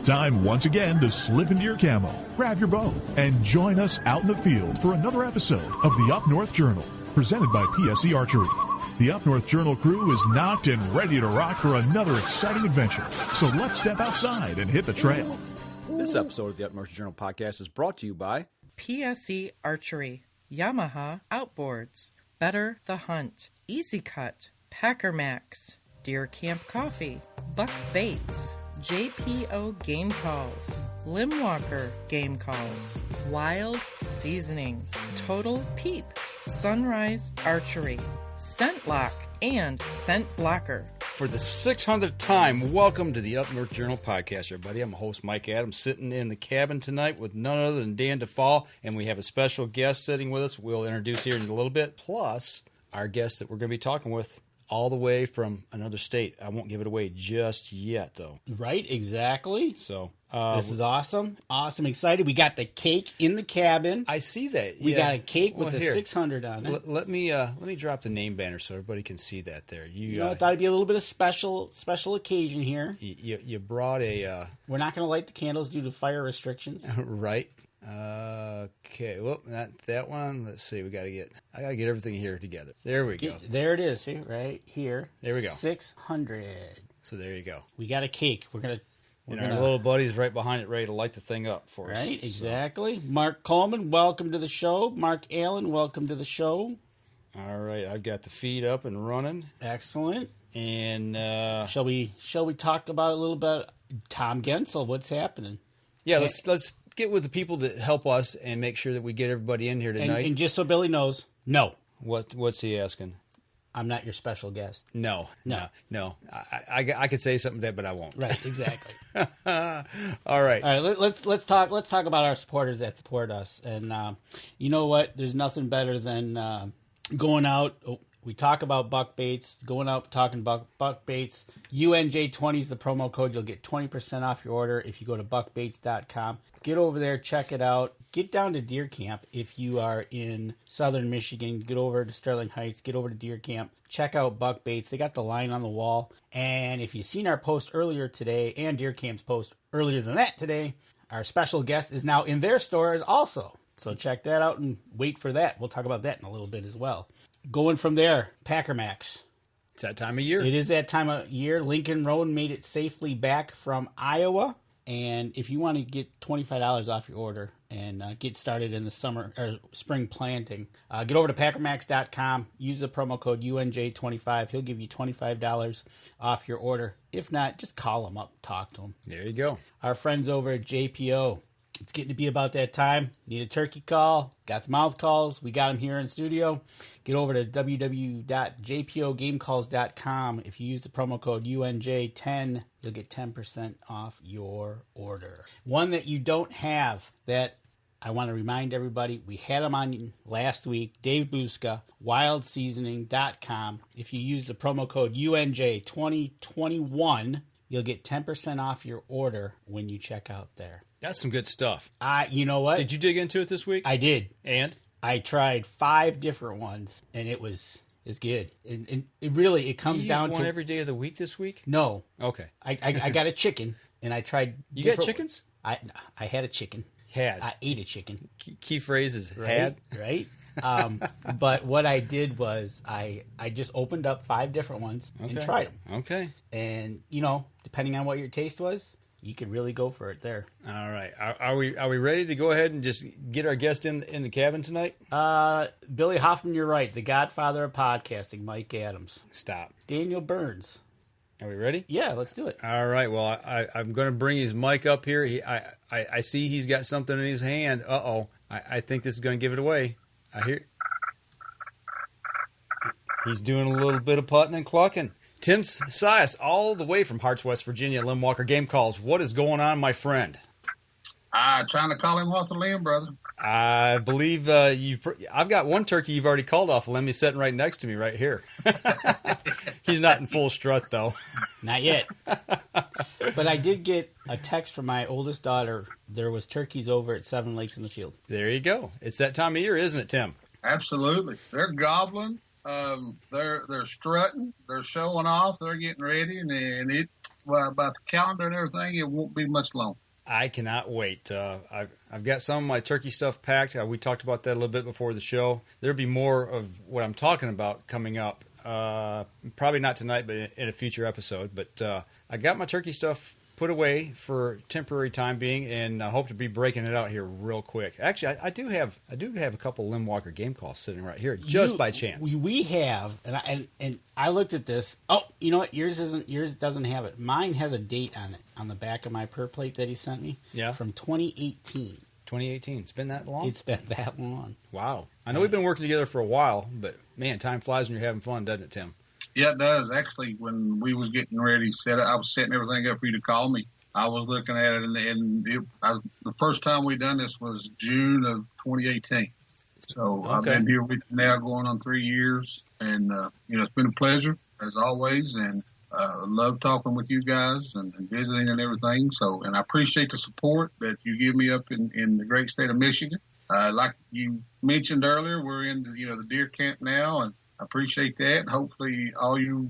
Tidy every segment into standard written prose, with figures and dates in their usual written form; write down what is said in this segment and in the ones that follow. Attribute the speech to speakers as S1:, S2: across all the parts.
S1: time once again to slip into your camo, grab your bow, and join us out in the field for another episode of the Up North Journal, presented by PSE Archery. The Up North Journal crew is knocked and ready to rock for another exciting adventure. So let's step outside and hit the trail.
S2: This episode of the Up North Journal podcast is brought to you by
S3: PSE Archery, Yamaha Outboards, Better the Hunt, Easy Cut, Packer Max, Deer Camp Coffee, Buck Baits, JPO Game Calls, Limwalker Game Calls, Wild Seasoning, Total Peep, Sunrise Archery, Scent Lock, and Scent Blocker.
S2: For the 600th time, welcome to the Up North Journal podcast, everybody. I'm host Mike Adams, sitting in the cabin tonight with none other than Dan DeFall, and we have a special guest sitting with us we'll introduce here in a little bit, plus our guest that we're going to be talking with all the way from another state. I won't give it away just yet, though.
S4: Right, exactly.
S2: So
S4: this is awesome. Awesome, excited. We got the cake in the cabin.
S2: I see that.
S4: We got a cake with the
S2: here.
S4: 600 on it.
S2: Let me drop the name banner so everybody can see that there.
S4: I thought it'd be a little bit of special occasion here.
S2: You brought a...
S4: We're not going to light the candles due to fire restrictions.
S2: Right. Okay, well, not that one. Let's see. I gotta get everything here together. There we go.
S4: There it is, right here.
S2: There we go.
S4: 600.
S2: So there you go.
S4: We got a cake. We're
S2: our little buddy's right behind it, ready to light the thing up for us.
S4: Right, exactly. So. Mark Coleman, welcome to the show. Mark Allen, welcome to the show.
S2: All right, I've got the feed up and running.
S4: Excellent.
S2: And
S4: shall we talk about a little bit Tom Gensel? What's happening?
S2: Yeah, let's get with the people that help us and make sure that we get everybody in here tonight.
S4: And just so Billy knows, no.
S2: What's he asking?
S4: I'm not your special guest.
S2: No. I could say something to that, but I won't.
S4: Right, exactly.
S2: All right.
S4: Let's talk about our supporters that support us. And you know what? There's nothing better than going out. We talk about buck baits, going out talking about buck baits. UNJ20 is the promo code. You'll get 20% off your order if you go to buckbaits.com. Get over there, check it out. Get down to Deer Camp if you are in southern Michigan. Get over to Sterling Heights. Get over to Deer Camp. Check out buck baits. They got the line on the wall. And if you've seen our post earlier today and Deer Camp's post earlier than that today, our special guest is now in their stores also. So check that out and wait for that. We'll talk about that in a little bit as well. Going from there, Packer Max.
S2: It's that time of year.
S4: It is that time of year. Lincoln Road made it safely back from Iowa. And if you want to get $25 off your order and get started in the summer or spring planting, get over to packermax.com. Use the promo code UNJ25. He'll give you $25 off your order. If not, just call him up, talk to him.
S2: There you go.
S4: Our friends over at JPO. It's getting to be about that time. Need a turkey call? Got the mouth calls? We got them here in studio. Get over to www.jpogamecalls.com. If you use the promo code UNJ10, you'll get 10% off your order. One that you don't have that I want to remind everybody, we had him on last week, Dave Buska, wildseasoning.com. If you use the promo code UNJ2021, you'll get 10% off your order when you check out there.
S2: That's some good stuff.
S4: You know what?
S2: Did you dig into it this week?
S4: I did.
S2: And?
S4: I tried 5 different ones, and it's good. And it comes down to...
S2: one every day of the week this week?
S4: No.
S2: Okay.
S4: I got a chicken, and I tried...
S2: You got chickens?
S4: I had a chicken.
S2: Had.
S4: I ate a chicken.
S2: Key phrase is
S4: right?
S2: had.
S4: Right? But what I did was I just opened up 5 different ones and tried them.
S2: Okay.
S4: And, depending on what your taste was, you could really go for it there.
S2: All right. Are we ready to go ahead and just get our guest in the cabin tonight?
S4: Billy Hoffman, you're right. The godfather of podcasting, Mike Adams.
S2: Stop.
S4: Daniel Burns.
S2: Are we ready?
S4: Yeah, let's do it.
S2: All right. Well, I'm going to bring his mic up here. I see he's got something in his hand. Uh-oh. I think this is going to give it away. I hear he's doing a little bit of putting and clucking. Tim Sias, all the way from Harts, West Virginia, Limwalker Game Calls. What is going on, my friend?
S5: Trying to call him off the limb, brother.
S2: I believe I've got one turkey you've already called off a limb. He's sitting right next to me right here. He's not in full strut, though.
S4: Not yet. But I did get a text from my oldest daughter. There was turkeys over at 7 Lakes in the Field.
S2: There you go. It's that time of year, isn't it, Tim?
S5: Absolutely. They're gobbling. They're strutting, they're showing off, they're getting ready, and about the calendar and everything, it won't be much longer.
S2: I cannot wait. I've got some of my turkey stuff packed. We talked about that a little bit before the show. There'll be more of what I'm talking about coming up. Probably not tonight, but in a future episode. But I got my turkey stuff put away for temporary time being, and I hope to be breaking it out here real quick. Actually, I do have a couple Lim Walker game calls sitting right here, just by chance.
S4: We have, and I looked at this. Oh, you know what? Yours doesn't have it. Mine has a date on it on the back of my Purr Plate that he sent me.
S2: Yeah,
S4: from 2018.
S2: 2018. It's been that long?
S4: It's been that long.
S2: Wow. I know we've been working together for a while, but man, time flies when you're having fun, doesn't it, Tim?
S5: Yeah, it does. Actually, when we was getting ready to set it, I was setting everything up for you to call me. I was looking at it, and the first time we done this was June of 2018. So okay. I've been here with you now going on 3 years, and it's been a pleasure as always, and love talking with you guys and visiting and everything. So, and I appreciate the support that you give me up in the great state of Michigan. Like you mentioned earlier, we're in the deer camp now, and I appreciate that. Hopefully, all you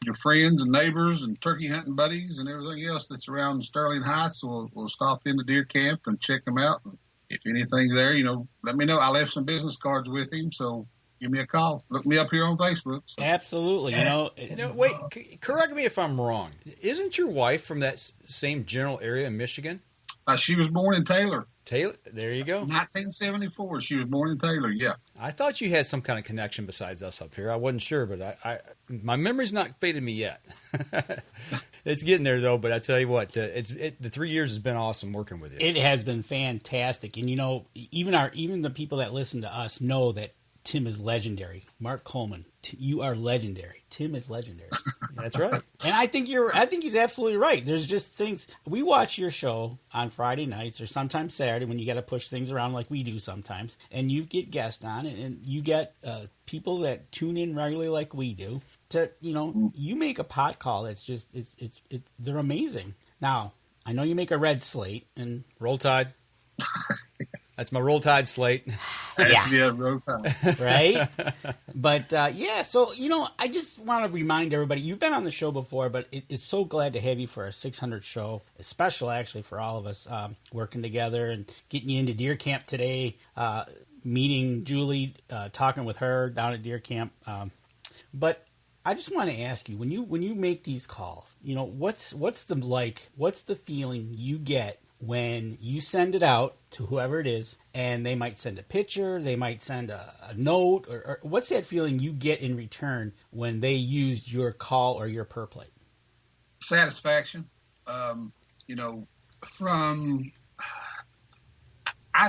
S5: your friends and neighbors and turkey hunting buddies and everything else that's around Sterling Heights will stop in the deer camp and check them out. And if anything's there, let me know. I left some business cards with him, so give me a call. Look me up here on Facebook. So.
S4: Absolutely.
S2: Wait, correct me if I'm wrong. Isn't your wife from that same general area in Michigan?
S5: She was born in Taylor.
S2: Taylor, there you go.
S5: 1974. She was born in Taylor. Yeah.
S2: I thought you had some kind of connection besides us up here. I wasn't sure, but my memory's not faded me yet. It's getting there though. But I tell you what, the 3 years has been awesome working with you.
S4: It has been fantastic, and even the people that listen to us know that Tim is legendary. Mark Coleman, you are legendary. Tim is legendary.
S2: That's right.
S4: And I think he's absolutely right. There's just things. We watch your show on Friday nights or sometimes Saturday when you got to push things around like we do sometimes, and you get guests on, and you get people that tune in regularly like we do. You make a pot call that's just they're amazing. Now I know you make a red slate and
S2: Roll Tide. That's my Roll Tide slate.
S5: Yeah, Roll Tide.
S4: Right? But, so, I just want to remind everybody, you've been on the show before, but it's so glad to have you for our 600th show, especially actually for all of us working together and getting you into deer camp today, meeting Julie, talking with her down at deer camp. But I just want to ask you, when you make these calls, what's the feeling you get when you send it out to whoever it is, and they might send a picture, they might send a note, or what's that feeling you get in return when they used your call or your Purr Plate?
S5: Satisfaction. I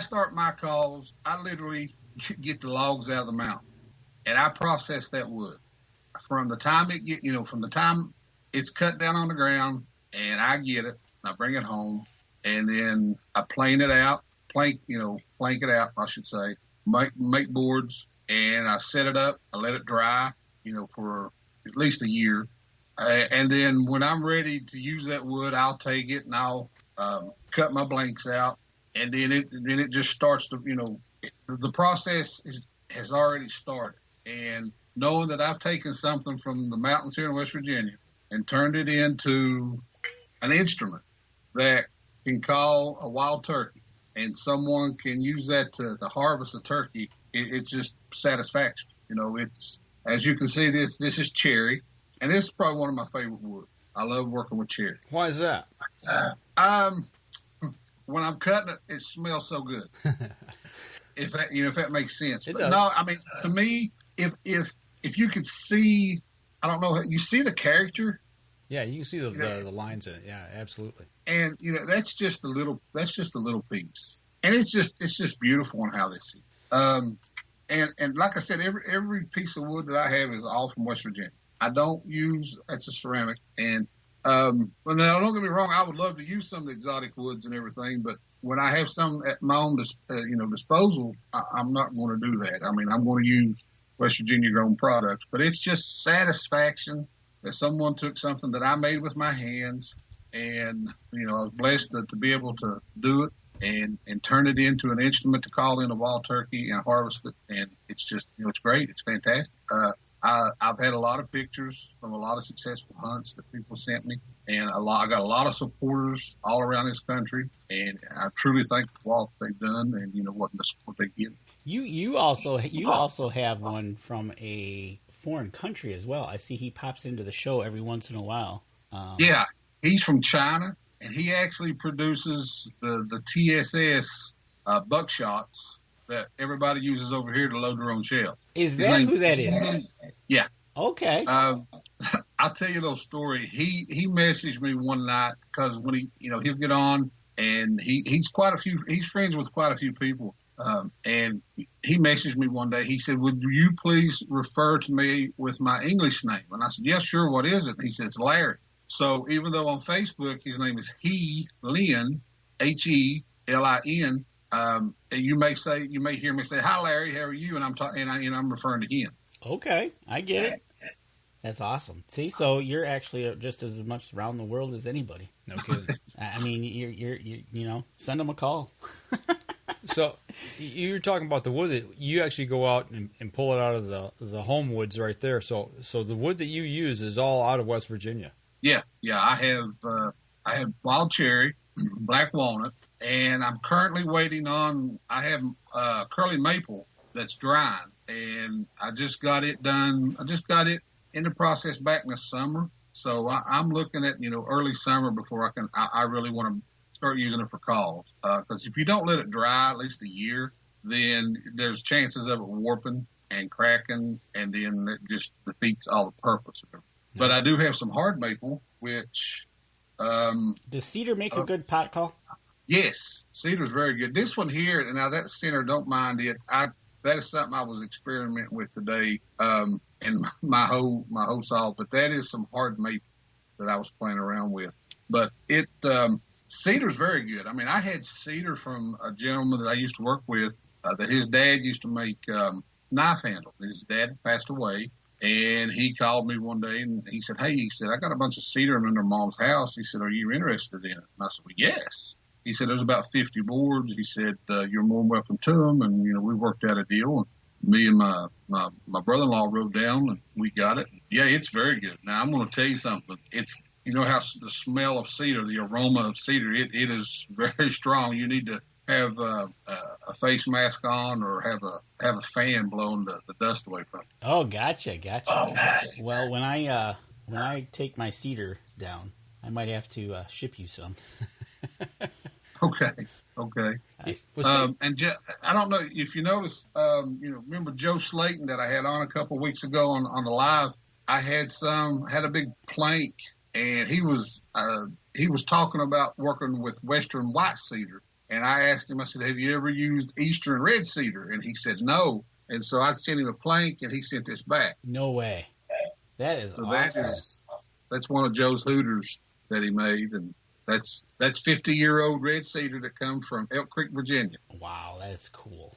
S5: start my calls, I literally get the logs out of the mountain, and I process that wood. From the time it's cut down on the ground, and I get it, I bring it home, and then I plank it out, I should say, make boards, and I set it up, I let it dry, for at least a year. And then when I'm ready to use that wood, I'll take it and I'll cut my blanks out, and then it just starts to, the process has already started. And knowing that I've taken something from the mountains here in West Virginia and turned it into an instrument that can call a wild turkey, and someone can use that to harvest a turkey, it's just satisfaction. It's, as you can see, this is cherry, and this is probably one of my favorite woods. I love working with cherry.
S2: Why is that?
S5: When I'm cutting it, it smells so good. if that makes sense.
S2: It does.
S5: No, I mean, to me, if you could see, I don't know, you see the character.
S2: Yeah, you can see the lines in it. Yeah, absolutely.
S5: And that's just a little piece, and it's just beautiful on how they see it. And like I said, every piece of wood that I have is all from West Virginia. I don't use, it's a ceramic, and well, now don't get me wrong, I would love to use some of the exotic woods and everything, but when I have some at my own disposal, I'm not going to do that. I mean, I'm going to use West Virginia grown products, but it's just satisfaction that someone took something that I made with my hands, and I was blessed to be able to do it and turn it into an instrument to call in a wild turkey and harvest it. And it's just, it's great. It's fantastic. I've had a lot of pictures from a lot of successful hunts that people sent me, and I got a lot of supporters all around this country, and I truly thank for what they've done and what the support they give.
S4: You also have one from a foreign country as well. I see he pops into the show every once in a while.
S5: Yeah, he's from China, and he actually produces the TSS buckshots that everybody uses over here to load their own shells.
S4: Is that who that is?
S5: Yeah.
S4: Okay.
S5: I'll tell you a little story. He messaged me one night because when he'll get on, and he's friends with quite a few people. And he messaged me one day. He said, "Would you please refer to me with my English name?" And I said, "Yeah, sure. What is it?" He says, "Larry." So even though on Facebook his name is Helin, Helin, you may hear me say, "Hi, Larry. How are you?" And I'm referring to him.
S4: Okay, I get it. That's awesome. See, so you're actually just as much around the world as anybody.
S2: No kidding.
S4: I mean, you're send them a call.
S2: So you're talking about the wood that you actually go out and pull it out of the home woods right there. So the wood that you use is all out of West Virginia.
S5: Yeah. I have wild cherry, black walnut, and I'm currently waiting on. I have curly maple that's drying, and I just got it done. I just got it in the process back in the summer. So I'm looking at early summer before I really want to start using it for calls. Because if you don't let it dry at least a year, then there's chances of it warping and cracking, and then it just defeats all the purpose of it. But I do have some hard maple, which
S4: does cedar make a good pot call?
S5: Yes, cedar's very good. This one here, and now that center, don't mind it. That is something I was experimenting with today in my whole saw. But that is some hard maple that I was playing around with. But cedar's very good. I mean, I had cedar from a gentleman that I used to work with that his dad used to make knife handles. His dad passed away, and he called me one day and he said, "Hey," he said, "I got a bunch of cedar in their mom's house." He said, "Are you interested in it?" And I said, "Well, yes." He said, "There's about 50 boards." He said, "You're more than welcome to them." And, we worked out a deal. And me and my brother-in-law rode down, and we got it. Yeah, it's very good. Now, I'm going to tell you something. It's, how the smell of cedar, the aroma of cedar, it is very strong. You need to have a face mask on or have a fan blowing the dust away from it.
S4: Oh, gotcha. Well, when I take my cedar down, I might have to ship you some.
S5: Okay. And I don't know if you noticed, remember Joe Slayton that I had on a couple of weeks ago on the live? I had a big plank, and he was talking about working with Western white cedar. And I asked him, I said, "Have you ever used Eastern red cedar?" And he said, "No." And so I sent him a plank, and he sent this back.
S4: No way. That is awesome.
S5: That's one of Joe's hooters that he made, and that's 50-year-old red cedar that comes from Elk Creek, Virginia.
S4: Wow, that is cool.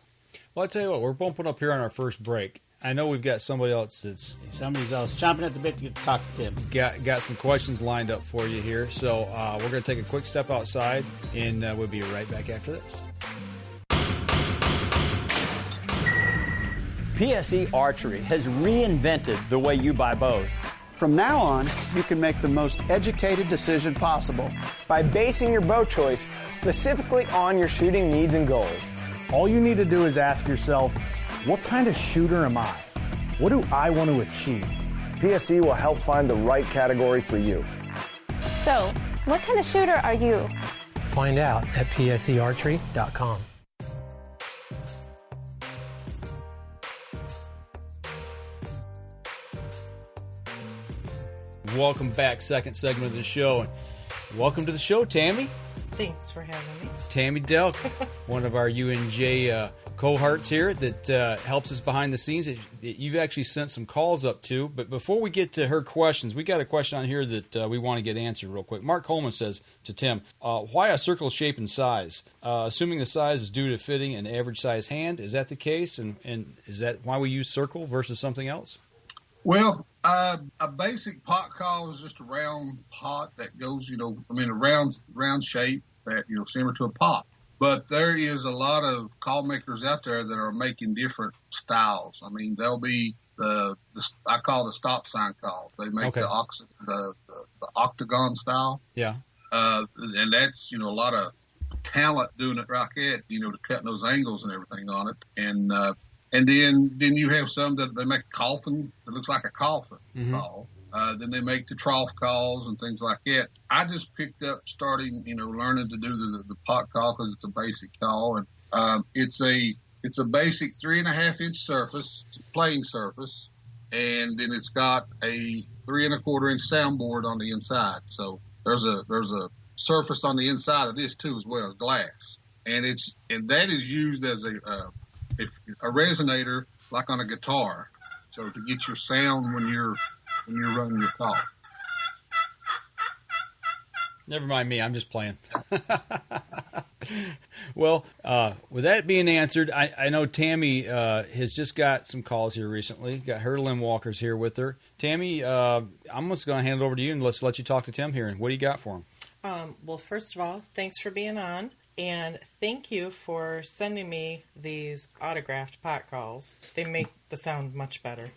S2: Well, I'll tell you what, we're bumping up here on our first break. I know we've got somebody else
S4: somebody's else chomping at the bit to get to talk to Tim.
S2: Got some questions lined up for you here, so we're going to take a quick step outside, and we'll be right back after this.
S6: PSE Archery has reinvented the way you buy bows.
S7: From now on, you can make the most educated decision possible
S8: by basing your bow choice specifically on your shooting needs and goals.
S9: All you need to do is ask yourself, what kind of shooter am I? What do I want to achieve?
S8: PSE will help find the right category for you.
S10: So, what kind of shooter are you?
S11: Find out at psearchery.com.
S2: Welcome back, second segment of the show. And welcome to the show, Tammy.
S3: Thanks for having me.
S2: Tammy Delk, one of our UNJ cohorts here that helps us behind the scenes that you've actually sent some calls up to. But before we get to her questions, we got a question on here that we want to get answered real quick. Mark Coleman says to Tim, why a circle shape and size? Assuming the size is due to fitting an average size hand, is that the case? And is that why we use circle versus something else?
S5: Well, a basic pot call is just a round pot that goes, a round shape that, similar to a pot. But there is a lot of call makers out there that are making different styles. I mean, there'll be the I call the stop sign call. They make the octagon style.
S2: Yeah.
S5: And that's, a lot of talent doing it right there, to cutting those angles and everything on it. And then you have some that they make a coffin that looks like a coffin call. Then they make the trough calls and things like that. I just picked up starting, learning to do the pot call because it's a basic call. And it's a basic 3.5-inch surface, it's a playing surface. And then it's got a 3.25-inch soundboard on the inside. So there's a surface on the inside of this too as well, glass. And that is used as a resonator like on a guitar. So to get your sound when you're running your call.
S2: Never mind me, I'm just playing. Well, with that being answered, I know Tammy has just got some calls here recently. Got her limb walkers here with her. Tammy, I'm just going to hand it over to you and let's let you talk to Tim here. What do you got for him?
S3: Well, first of all, thanks for being on. And thank you for sending me these autographed pot calls. They make the sound much better.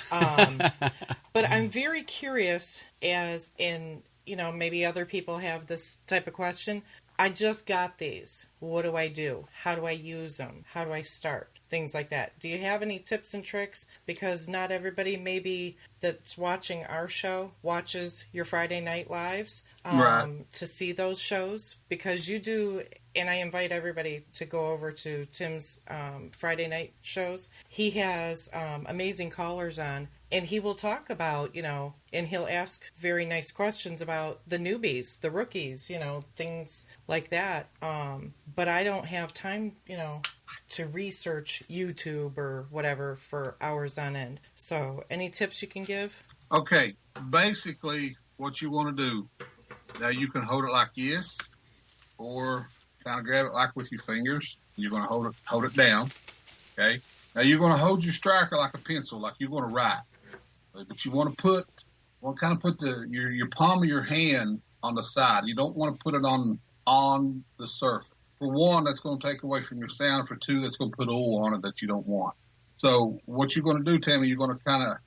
S3: But I'm very curious, as in, maybe other people have this type of question. I just got these. What do I do? How do I use them? How do I start? Things like that. Do you have any tips and tricks? Because not everybody maybe that's watching our show watches your Friday Night Lives to see those shows. Because you do, and I invite everybody to go over to Tim's Friday night shows. He has amazing callers on. And he will talk about, and he'll ask very nice questions about the newbies, the rookies, things like that. But I don't have time, to research YouTube or whatever for hours on end. So any tips you can give?
S5: Okay. Basically, what you want to do, now you can hold it like this or kind of grab it like with your fingers. You're going to hold it down. Okay. Now you're going to hold your striker like a pencil, like you're going to write. But you want to put your palm of your hand on the side. You don't want to put it on the surface. For one, that's going to take away from your sound. For two, that's going to put oil on it that you don't want. So what you're going to do, Tammy, you're going to kind of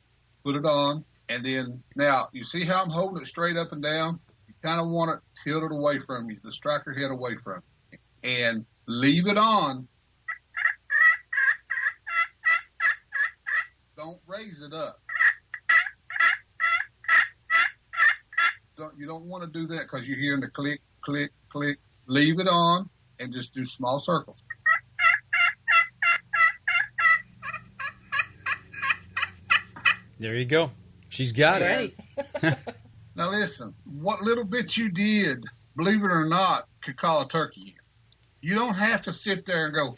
S5: put it on, and then now you see how I'm holding it straight up and down. You kind of want it tilted away from you, the striker head away from you, and leave it on. Don't raise it up. You don't want to do that because you're hearing the click, click, click. Leave it on and just do small circles.
S2: There you go. She's got it.
S5: Now listen, what little bit you did, believe it or not, could call a turkey in. You don't have to sit there and go,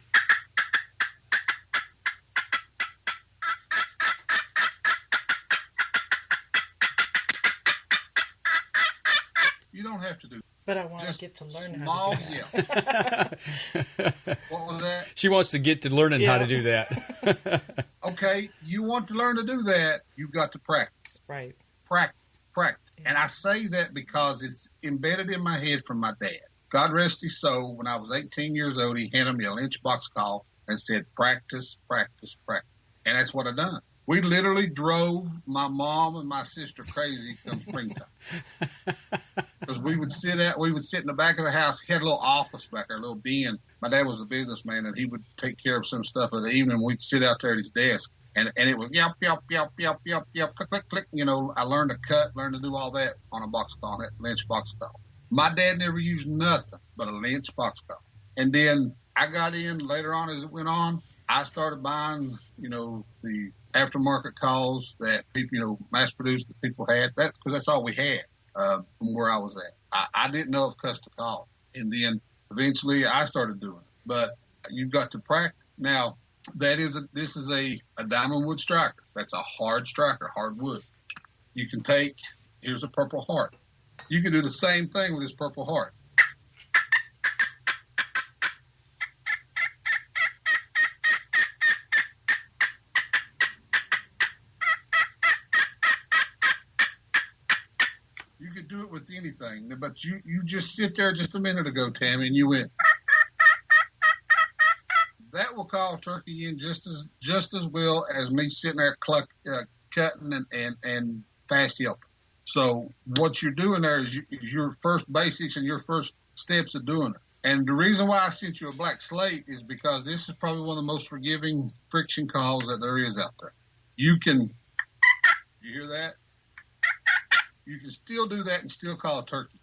S5: you don't have to do that.
S3: But I want to get to learn
S5: how to do that. What was that?
S2: She wants to get to learning how to do that.
S5: Okay, you want to learn to do that, you've got to practice.
S3: Right.
S5: Practice. And I say that because it's embedded in my head from my dad. God rest his soul, when I was 18 years old, he handed me a lynch box call and said, practice, practice, practice. And that's what I done. We literally drove my mom and my sister crazy come springtime. Because we would sit in the back of the house. He had a little office back there, a little den. My dad was a businessman, and he would take care of some stuff in the evening. We'd sit out there at his desk, and it was yelp, yelp, yelp, yelp, yelp, yelp, click, click, click. I learned to cut, learned to do all that on a box call, that lynch box call. My dad never used nothing but a lynch box call. And then I got in later on as it went on. I started buying, the aftermarket calls that people, mass produced that people had. That's because that's all we had from where I was at. I didn't know of custom calls. And then eventually I started doing it. But you've got to practice. Now, this is a diamond wood striker. That's a hard striker, hard wood. You can here's a Purple Heart. You can do the same thing with this Purple Heart. You could do it with anything, but you just sit there just a minute ago, Tammy, and you went, that will call turkey in just as well as me sitting there cutting and fast yelping. So what you're doing there is your first basics and your first steps of doing it. And the reason why I sent you a black slate is because this is probably one of the most forgiving friction calls that there is out there. You hear that? You can still do that and still call a turkey.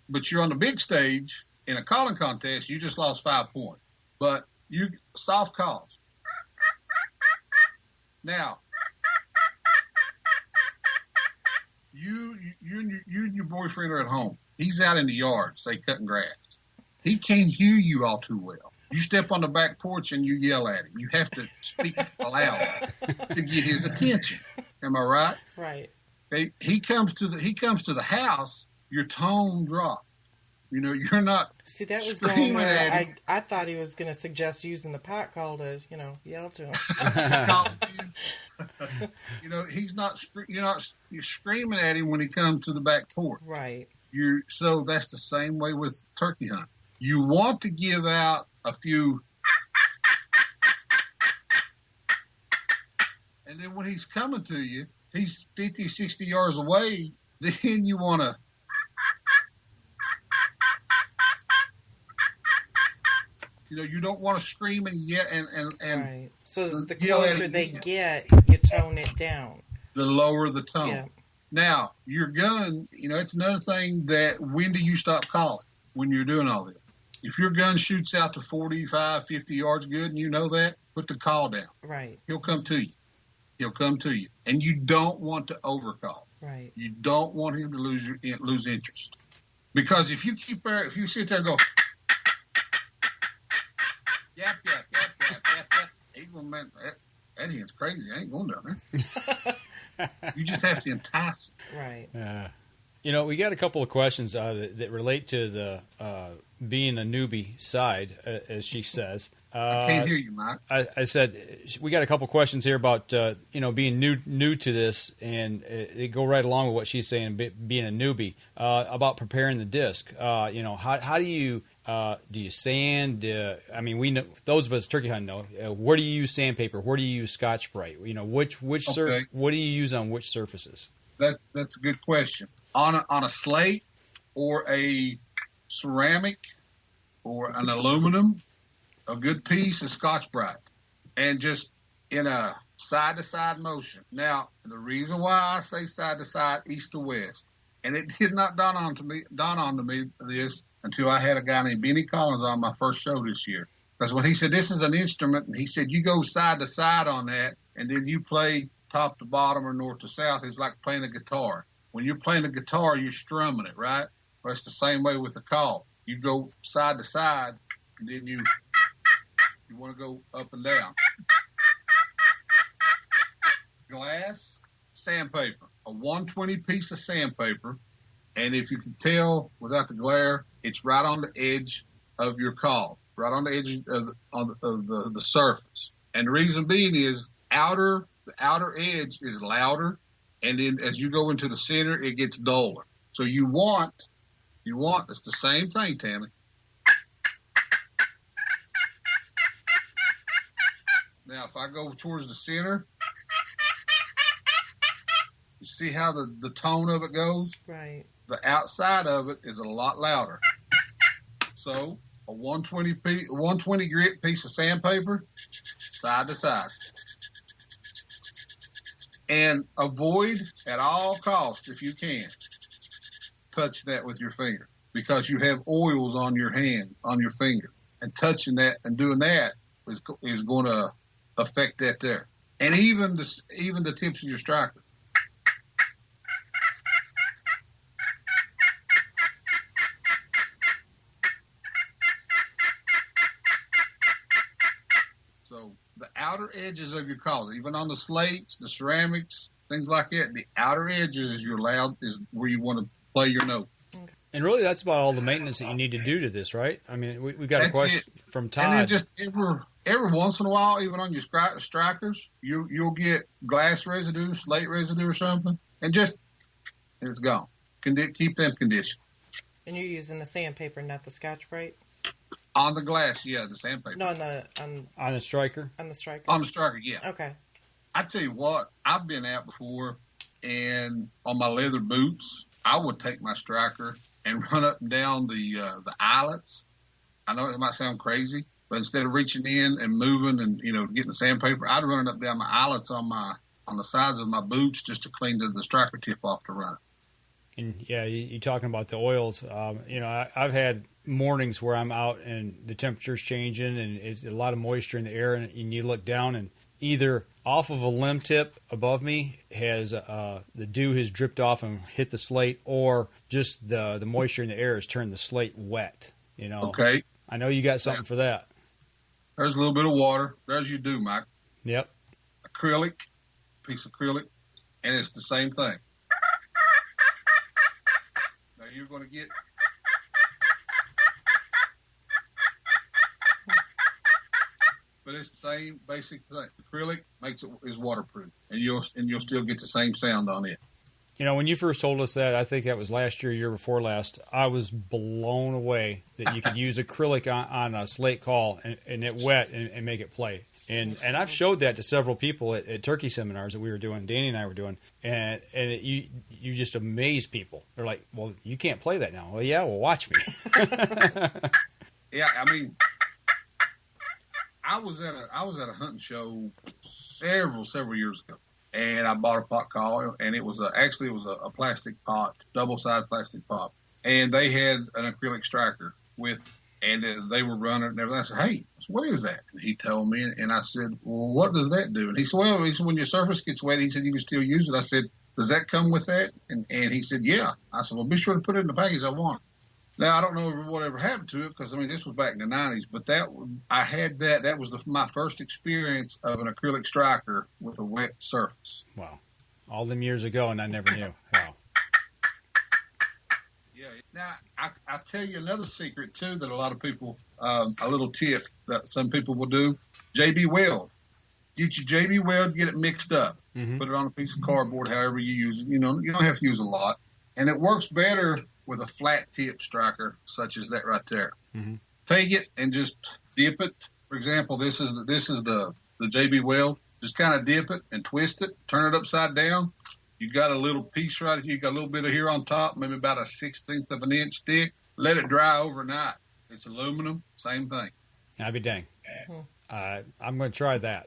S5: But you're on the big stage in a calling contest. You just lost 5 points. But you soft calls. Now, you and your boyfriend are at home. He's out in the yard, say cutting grass. He can't hear you all too well. You step on the back porch and you yell at him. You have to speak loud to get his attention. Am I right?
S3: Right.
S5: He comes to the house. Your tone drops. You're not.
S3: See, that was going where I thought he was going to suggest using the pot call to, yell to him.
S5: He's not. You're screaming at him when he comes to the back porch.
S3: Right.
S5: So that's the same way with turkey hunting. You want to give out a few, and then when he's coming to you, he's 50, 60 yards away. Then you want to. You don't want to scream and yell and
S3: right. So the closer they get, you tone it down.
S5: The lower the tone.
S3: Yeah.
S5: Now, your gun, it's another thing that when do you stop calling when you're doing all this? If your gun shoots out to 45, 50 yards good and you know that, put the call down.
S3: Right.
S5: He'll come to you. And you don't want to overcall.
S3: Right.
S5: You don't want him to lose interest. Because if you sit there and go, yap, yap, yap, yap, yap, yap. That hand's crazy. I ain't going down there. You just have to entice him.
S3: Right.
S2: We got a couple of questions that relate to the being a newbie side, as she says.
S5: I can't hear you, Mike.
S2: I said we got a couple of questions here about being new to this, and they go right along with what she's saying, being a newbie, about preparing the disc. How do you sand? We know, those of us turkey hunting know. Where do you use sandpaper? Where do you use Scotch-Brite? What do you use on which surfaces?
S5: That's a good question. On a slate or a ceramic or an aluminum, a good piece of Scotch-Brite, and just in a side-to-side motion. Now, the reason why I say side-to-side, east to west, and it did not dawn on to me this until I had a guy named Benny Collins on my first show this year. Because when he said this is an instrument, and he said you go side to side on that, and then you play top to bottom or north to south, it's like playing a guitar. When you're playing a guitar, you're strumming it, right? Well, it's the same way with the call. You go side to side, and then you want to go up and down. Glass, sandpaper, a 120 piece of sandpaper, and if you can tell without the glare, it's right on the edge of your call, right on the edge of the surface. And the reason being is the outer edge is louder, and then as you go into the center, it gets duller. So you want, it's the same thing, Tammy. Now, if I go towards the center, you see how the tone of it goes?
S3: Right.
S5: The outside of it is a lot louder. So a 120 grit piece of sandpaper, side to side. And avoid at all costs, if you can, touch that with your finger, because you have oils on your hand, on your finger, and touching that and doing that is going to affect that there. And even the tips of your striker. So the outer edges of your calls, even on the slates, the ceramics, things like that, the outer edges is where you want to play your note.
S2: And really, that's about all the maintenance that you need to do to this, right? I mean, we got a question from Todd.
S5: And then just every once in a while, even on your strikers, you'll get glass residue, slate residue or something, and it's gone. Keep them conditioned.
S3: And you're using the sandpaper, not the Scotch-Brite?
S5: On the glass, yeah, the sandpaper.
S3: No,
S2: on the striker.
S3: On the striker.
S5: On the striker, yeah.
S3: Okay.
S5: I tell you what, I've been out before, and on my leather boots, I would take my striker and run up and down the eyelets. I know it might sound crazy, but instead of reaching in and moving and getting the sandpaper, I'd run it up down my eyelets on the sides of my boots just to clean the striker tip off to run it.
S2: And yeah, you're talking about the oils. I've had mornings where I'm out and the temperature's changing and it's a lot of moisture in the air, and you look down and either off of a limb tip above me has the dew has dripped off and hit the slate, or just the moisture in the air has turned the slate wet.
S5: Okay.
S2: I know you got something for that.
S5: There's a little bit of water. There's you do, Mike.
S2: Yep.
S5: Piece of acrylic, and it's the same thing. Now you're going to get. But it's the same basic thing. Acrylic is waterproof, and you'll still get the same sound on it.
S2: When you first told us that, I think that was last year before last, I was blown away that you could use acrylic on a slate call and it wet and make it play. And I've showed that to several people at turkey seminars that we were doing, Danny and I were doing, and you just amaze people. They're like, well, you can't play that now. Well, yeah, well, watch me.
S5: Yeah, I mean, I was at a hunting show several years ago, and I bought a pot call, and it was a plastic pot, double-sided plastic pot, and they had an acrylic striker and they were running and everything. I said, hey, what is that? And he told me, and I said, well, what does that do? And he said, well, when your surface gets wet, he said, you can still use it. I said, does that come with that? And he said, yeah. I said, well, be sure to put it in the package I want. Now, I don't know whatever happened to it because, this was back in the 90s, but I had that. That was my first experience of an acrylic striker with a wet surface.
S2: Wow. All them years ago, and I never knew. Wow.
S5: Yeah. Now, I'll tell you another secret, too, that a lot of people, a little tip that some people will do. JB Weld. Get your JB Weld, get it mixed up. Mm-hmm. Put it on a piece of cardboard, however you use it. You don't have to use a lot. And it works better with a flat tip striker, such as that right there. Mm-hmm. Take it and just dip it. For example, this is the JB Weld. Just kind of dip it and twist it, turn it upside down. You got a little piece right here. You got a little bit of here on top, maybe about a 1/16 of an inch thick. Let it dry overnight. It's aluminum, same thing.
S2: I'll be dang. I'm going to try that.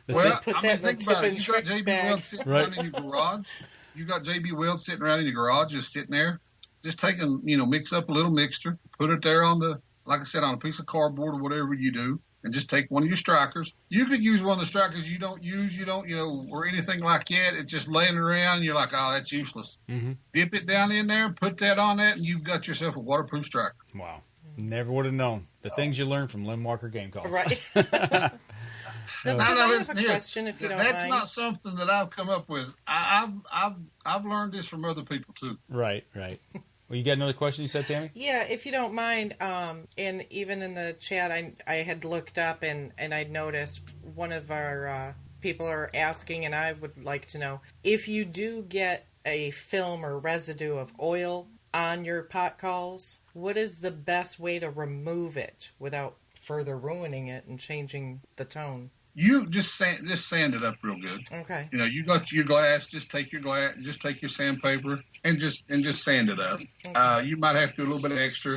S5: Well, think about it. You got JB Weld sitting around in your garage. You got JB Weld sitting around in your garage, just sitting there. Just take and, mix up a little mixture, put it there on like I said, on a piece of cardboard or whatever you do, and just take one of your strikers. You could use one of the strikers you don't use, or anything like that. It's just laying around, and you're like, oh, that's useless. Mm-hmm. Dip it down in there, put that on that, and you've got yourself a waterproof striker.
S2: Wow. Never would have known. The things you learn from Lim Walker game calls.
S3: Right. I have a question, if you don't mind.
S5: That's not something that I've come up with. I've learned this from other people too.
S2: Right. Well, you got another question you said, Tammy?
S3: Yeah, if you don't mind. And even in the chat, I had looked up and I'd noticed one of our people are asking, and I would like to know, if you do get a film or residue of oil on your pot calls, what is the best way to remove it without further ruining it and changing the tone?
S5: You just sand it up real good.
S3: Okay.
S5: You got your glass. Just take your sandpaper and just sand it up. Okay. You might have to do a little bit of extra,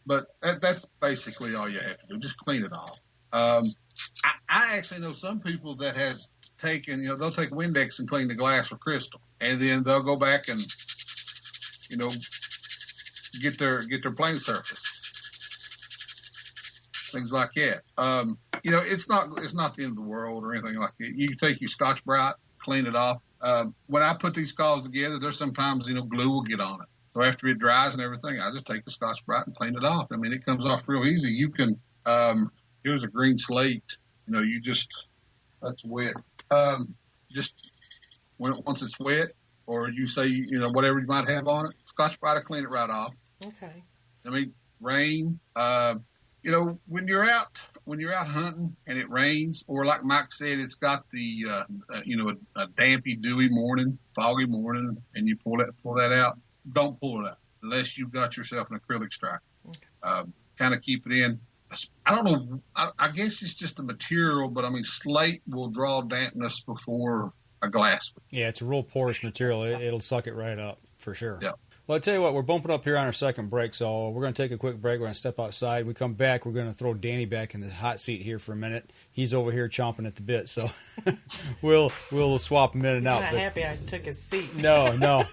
S5: but that's basically all you have to do. Just clean it off. I actually know some people that has taken, they'll take Windex and clean the glass for crystal, and then they'll go back and, get their plane surface. Things like that. It's not the end of the world or anything like that. You can take your Scotch-Brite, clean it off. When I put these calls together, there's sometimes, glue will get on it. So after it dries and everything, I just take the Scotch-Brite and clean it off. It comes off real easy. You can, here's a green slate. That's wet. Just once it's wet, or you say, whatever you might have on it, Scotch-Brite will clean it right off.
S3: Okay.
S5: Rain, when you're out hunting and it rains, or like Mike said, it's got the a dampy, dewy morning, foggy morning, and you pull that out. Don't pull it out unless you've got yourself an acrylic striker. kind of keep it in. I don't know. I guess it's just the material, but I mean, slate will draw dampness before a glass.
S2: Yeah, it's a real porous material. It'll suck it right up for sure.
S5: Yeah.
S2: Well, I tell you what, we're bumping up here on our second break, so we're going to take a quick break. We're going to step outside. When we come back, we're going to throw Danny back in the hot seat here for a minute. He's over here chomping at the bit, so we'll swap him in and out.
S3: He's not happy I took his seat.
S2: No.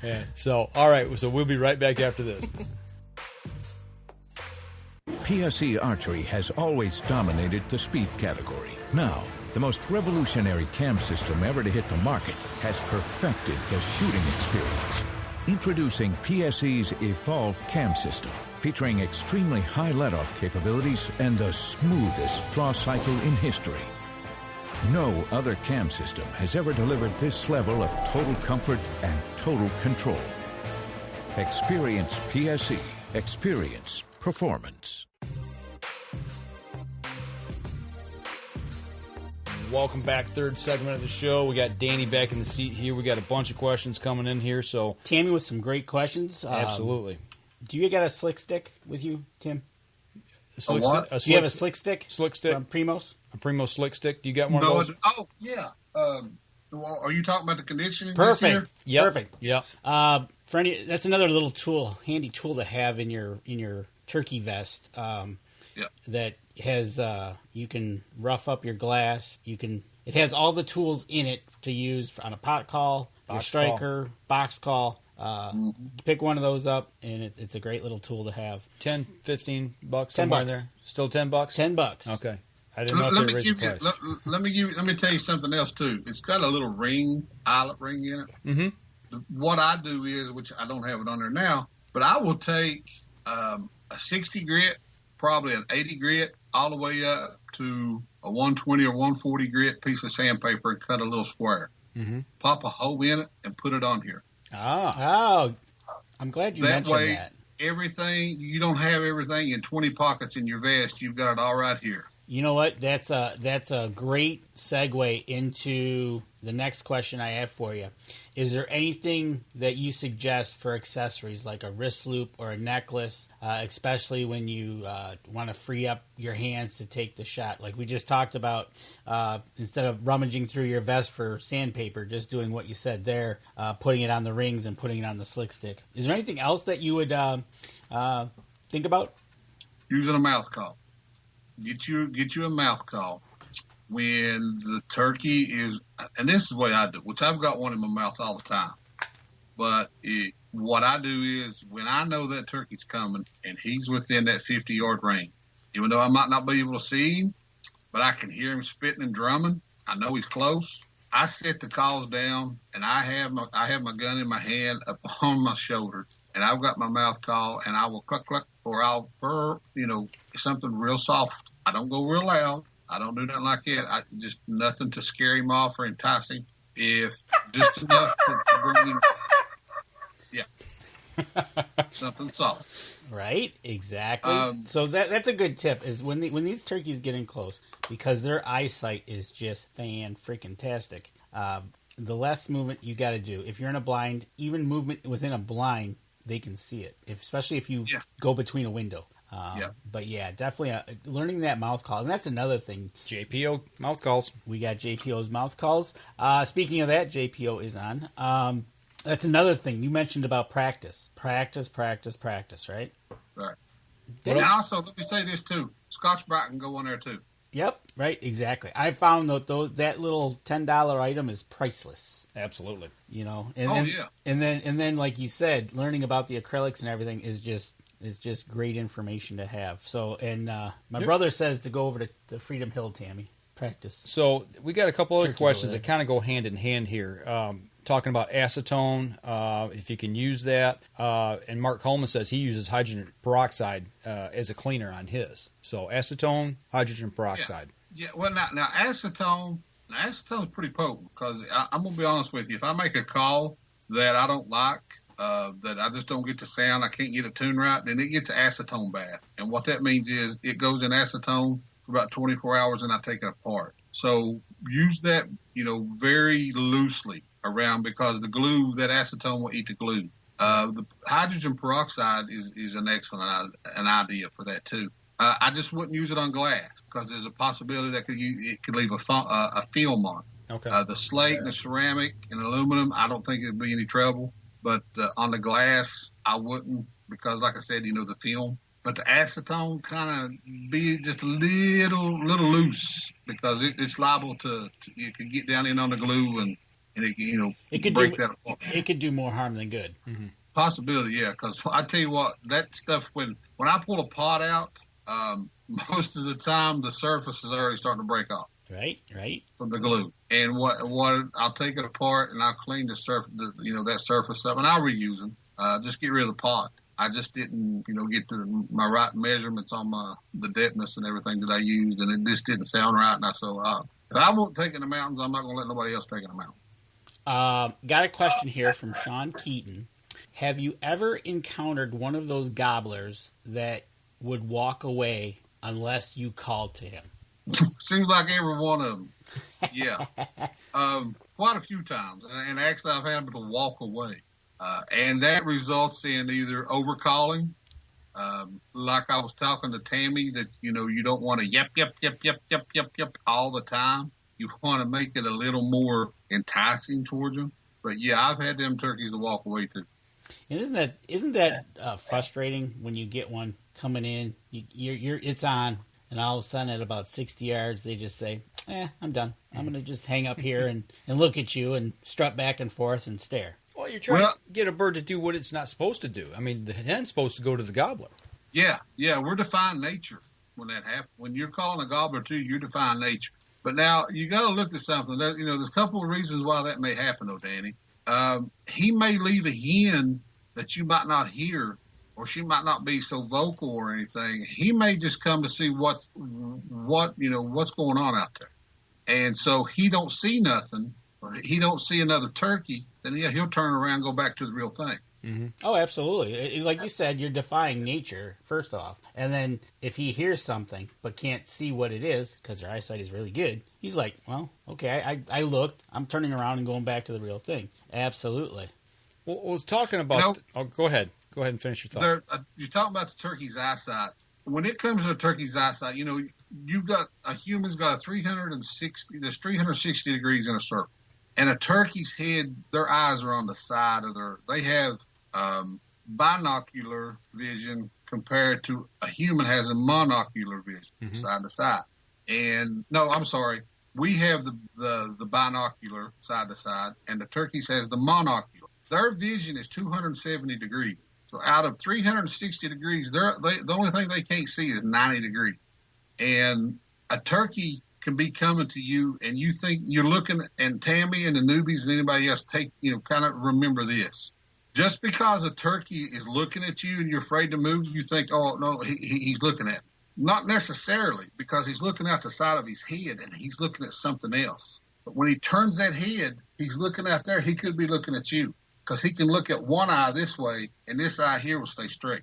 S2: Yeah. So, all right. So we'll be right back after this.
S12: PSE Archery has always dominated the speed category. Now, the most revolutionary cam system ever to hit the market has perfected the shooting experience. Introducing PSE's Evolve Cam System, featuring extremely high let-off capabilities and the smoothest draw cycle in history. No other cam system has ever delivered this level of total comfort and total control. Experience PSE. Experience performance.
S2: Welcome back, third segment of the show. We got Danny back in the seat here. We got a bunch of questions coming in here. So
S4: Tammy with some great questions.
S2: Absolutely.
S4: Do you got a slick stick with you, Tim?
S5: Do you
S4: have a slick stick?
S2: Slick stick
S4: from Primos?
S2: A Primos slick stick. Do you got one
S5: No,
S2: of those?
S5: oh yeah. Are you talking about the conditioning?
S4: Perfect.
S2: Yep.
S4: Perfect.
S2: Yeah.
S4: For any, that's another little tool, handy tool to have in your turkey vest. That has you can rough up your glass. It has all the tools in it to use on a pot call, box striker, box call. Pick one of those up, and it's a great little tool to have.
S2: $10, $15
S4: $10
S2: somewhere in there. Still $10?
S4: $10.
S2: Okay. I didn't know if they raised the price.
S5: Let me tell you something else too. It's got a little ring, eyelet ring in it.
S2: Mm-hmm.
S5: What I do is, which I don't have it on there now, but I will take a 60 grit, probably an 80 grit, all the way up to a 120 or 140 grit piece of sandpaper and cut a little square.
S2: Mm-hmm.
S5: Pop a hole in it and put it on here.
S4: Oh, I'm glad you mentioned
S5: way,
S4: that.
S5: Everything, you don't have everything in 20 pockets in your vest. You've got it all right here.
S4: You know what? That's a great segue into the next question I have for you. Is there anything that you suggest for accessories, like a wrist loop or a necklace, especially when you want to free up your hands to take the shot? Like we just talked about, instead of rummaging through your vest for sandpaper, just doing what you said there, putting it on the rings and putting it on the slick stick. Is there anything else that you would think about?
S5: Using a mouth call. Get you a mouth call when the turkey is, and this is the way I do, which I've got one in my mouth all the time. But what I do is when I know that turkey's coming and he's within that 50-yard range, even though I might not be able to see him, but I can hear him spitting and drumming, I know he's close. I set the calls down and I have my gun in my hand up on my shoulder, and I've got my mouth call, and I will cluck cluck, or I'll purr, something real soft. I don't go real loud. I don't do nothing like that. I just nothing to scare him off or entice him. If just enough to bring him, something soft.
S4: Right, exactly. So that's a good tip. Is when these turkeys get in close, because their eyesight is just fan-freaking-tastic. The less movement you got to do. If you're in a blind, even movement within a blind, they can see it. Especially if you go between a window. But yeah, definitely learning that mouth call. And that's another thing.
S2: JPO mouth calls.
S4: We got JPO's mouth calls. Speaking of that, JPO is on. That's another thing. You mentioned about practice. Practice, right?
S5: Right. And also, let me say this too. Scotch-Brite can go on there too.
S4: Yep, right, exactly. I found that little $10 item is priceless.
S2: Absolutely.
S4: And then like you said, learning about the acrylics and everything is just great information to have. So, and my brother says to go over to Freedom Hill, Tammy, practice.
S2: So we got a couple other questions that kind of go hand in hand here. Talking about acetone, if you can use that. And Mark Coleman says he uses hydrogen peroxide as a cleaner on his. So acetone, hydrogen peroxide.
S5: Yeah. Well, now acetone is pretty potent, because I'm going to be honest with you. If I make a call that I don't like, that I just don't get the sound, I can't get it tuned right, then it gets an acetone bath. And what that means is it goes in acetone for about 24 hours and I take it apart. So use that, very loosely around, because the glue, that acetone will eat the glue. The hydrogen peroxide is an excellent an idea for that too. I just wouldn't use it on glass because there's a possibility that it could leave a film on it.
S2: Okay.
S5: The slate and the ceramic and aluminum, I don't think it'd be any trouble. But on the glass, I wouldn't because, like I said, the film. But the acetone kind of be just a little loose because it's liable to you could get down in on the glue and it could break that apart.
S4: It could do more harm than good.
S2: Mm-hmm.
S5: Possibility, yeah. Because I tell you what, that stuff when I pull a pot out, most of the time the surface is already starting to break off.
S4: Right.
S5: From the glue, and what I'll take it apart and I'll clean the surface, that surface up, and I'll reuse them. Just get rid of the pot. I just didn't, get my right measurements on the depthness and everything that I used, and it just didn't sound right. And I said, if I won't take in the mountains, I'm not going to let nobody else take in the mountains.
S4: Got a question here from Sean Keaton. Have you ever encountered one of those gobblers that would walk away unless you called to him?
S5: Seems like every one of them. Yeah. Quite a few times. And actually, I've had them to walk away. And that results in either overcalling, like I was talking to Tammy, that, you don't want to yep all the time. You want to make it a little more enticing towards them. But, yeah, I've had them turkeys to walk away, too.
S4: And isn't that frustrating when you get one coming in, it's on, and all of a sudden at about 60 yards, they just say, I'm done. I'm going to just hang up here and look at you and strut back and forth and stare.
S2: Well, you're trying to get a bird to do what it's not supposed to do. I mean, the hen's supposed to go to the gobbler.
S5: Yeah, we're defying nature when that happens. When you're calling a gobbler, too, you're defying nature. But now, you got to look at something. There's a couple of reasons why that may happen, though, Danny. He may leave a hen that you might not hear, or she might not be so vocal or anything. He may just come to see what's going on out there. And so he don't see nothing, or he don't see another turkey, then he'll turn around and go back to the real thing.
S4: Mm-hmm. Oh, absolutely. Like you said, you're defying nature, first off. And then if he hears something but can't see what it is, because their eyesight is really good, he's like, well, okay, I looked. I'm turning around and going back to the real thing. Absolutely.
S2: Well, I was talking about... go ahead. Go ahead and finish your thought.
S5: You're talking about the turkey's eyesight. When it comes to a turkey's eyesight, you've got a human's got a 360. There's 360 degrees in a circle, and a turkey's head, their eyes are on the side of they have binocular vision compared to a human has a monocular vision, side to side. And no, I'm sorry, we have the binocular side to side, and the turkeys has the monocular. Their vision is 270 degrees. So out of 360 degrees, the only thing they can't see is 90 degrees. And a turkey can be coming to you, and you think you're looking, and Tammy and the newbies and anybody else kind of remember this. Just because a turkey is looking at you and you're afraid to move, you think, oh, no, he's looking at me. Not necessarily, because he's looking out the side of his head and he's looking at something else. But when he turns that head, he's looking out there, he could be looking at you. Because he can look at one eye this way, and this eye here will stay straight.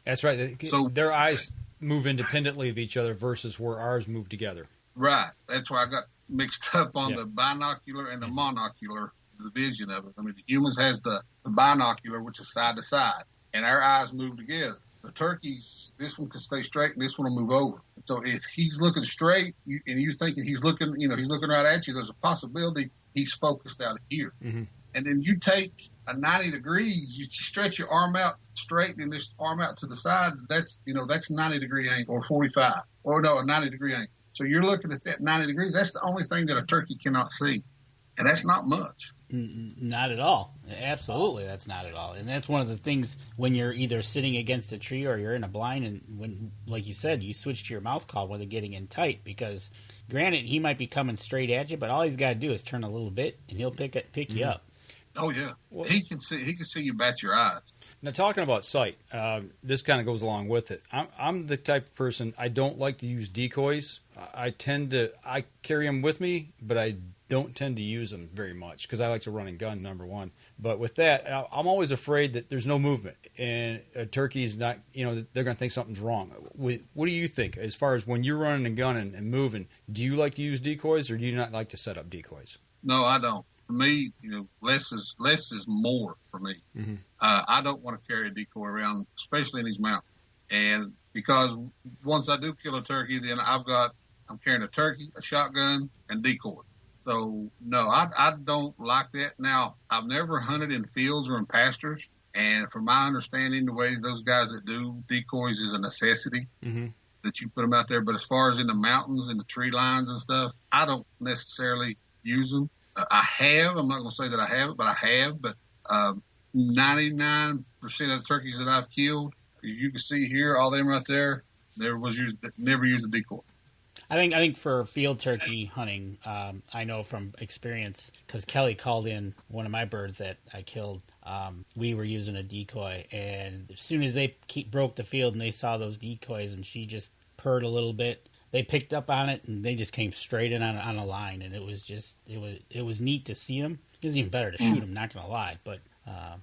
S2: That's right. So their eyes move independently of each other versus where ours move together.
S5: Right. That's why I got mixed up on the binocular and the monocular, the vision of it. I mean, the humans has the binocular, which is side to side, and our eyes move together. The turkeys, this one can stay straight, and this one will move over. So if he's looking straight, and you're thinking he's looking right at you, there's a possibility he's focused out here. Mm-hmm. And then you take a 90 degrees, you stretch your arm out straight and this arm out to the side. That's 90 degree angle or 45 or no, a 90 degree angle. So you're looking at that 90 degrees. That's the only thing that a turkey cannot see. And that's not much.
S4: Not at all. Absolutely. That's not at all. And that's one of the things when you're either sitting against a tree or you're in a blind. And when, like you said, you switch to your mouth call when they're getting in tight, because granted, he might be coming straight at you, but all he's got to do is turn a little bit and he'll pick you up.
S5: Oh yeah, well, he can see you bat your eyes.
S2: Now, talking about sight, this kind of goes along with it. I'm the type of person, I don't like to use decoys. I carry them with me, but I don't tend to use them very much because I like to run and gun, number one. But with that, I'm always afraid that there's no movement and a turkey's not, they're going to think something's wrong. What do you think as far as when you're running and gunning and moving? Do you like to use decoys or do you not like to set up decoys?
S5: No, I don't. for me, less is more for me.
S2: Mm-hmm.
S5: I don't want to carry a decoy around, especially in these mountains. And because once I do kill a turkey, then I'm carrying a turkey, a shotgun, and decoy. So no, I don't like that. Now, I've never hunted in fields or in pastures. And from my understanding, the way those guys that do decoys is a necessity.
S2: Mm-hmm.
S5: That you put them out there. But as far as in the mountains and the tree lines and stuff, I don't necessarily use them. I have. I'm not going to say that I haven't, but I have. But 99% of the turkeys that I've killed, you can see here, all them right there, never used a decoy.
S4: I think for field turkey hunting, I know from experience, because Kelly called in one of my birds that I killed. We were using a decoy, and as soon as they broke the field and they saw those decoys, and she just purred a little bit, they picked up on it and they just came straight in on a line, and it was neat to see them. It was even better to shoot them, not gonna lie, but.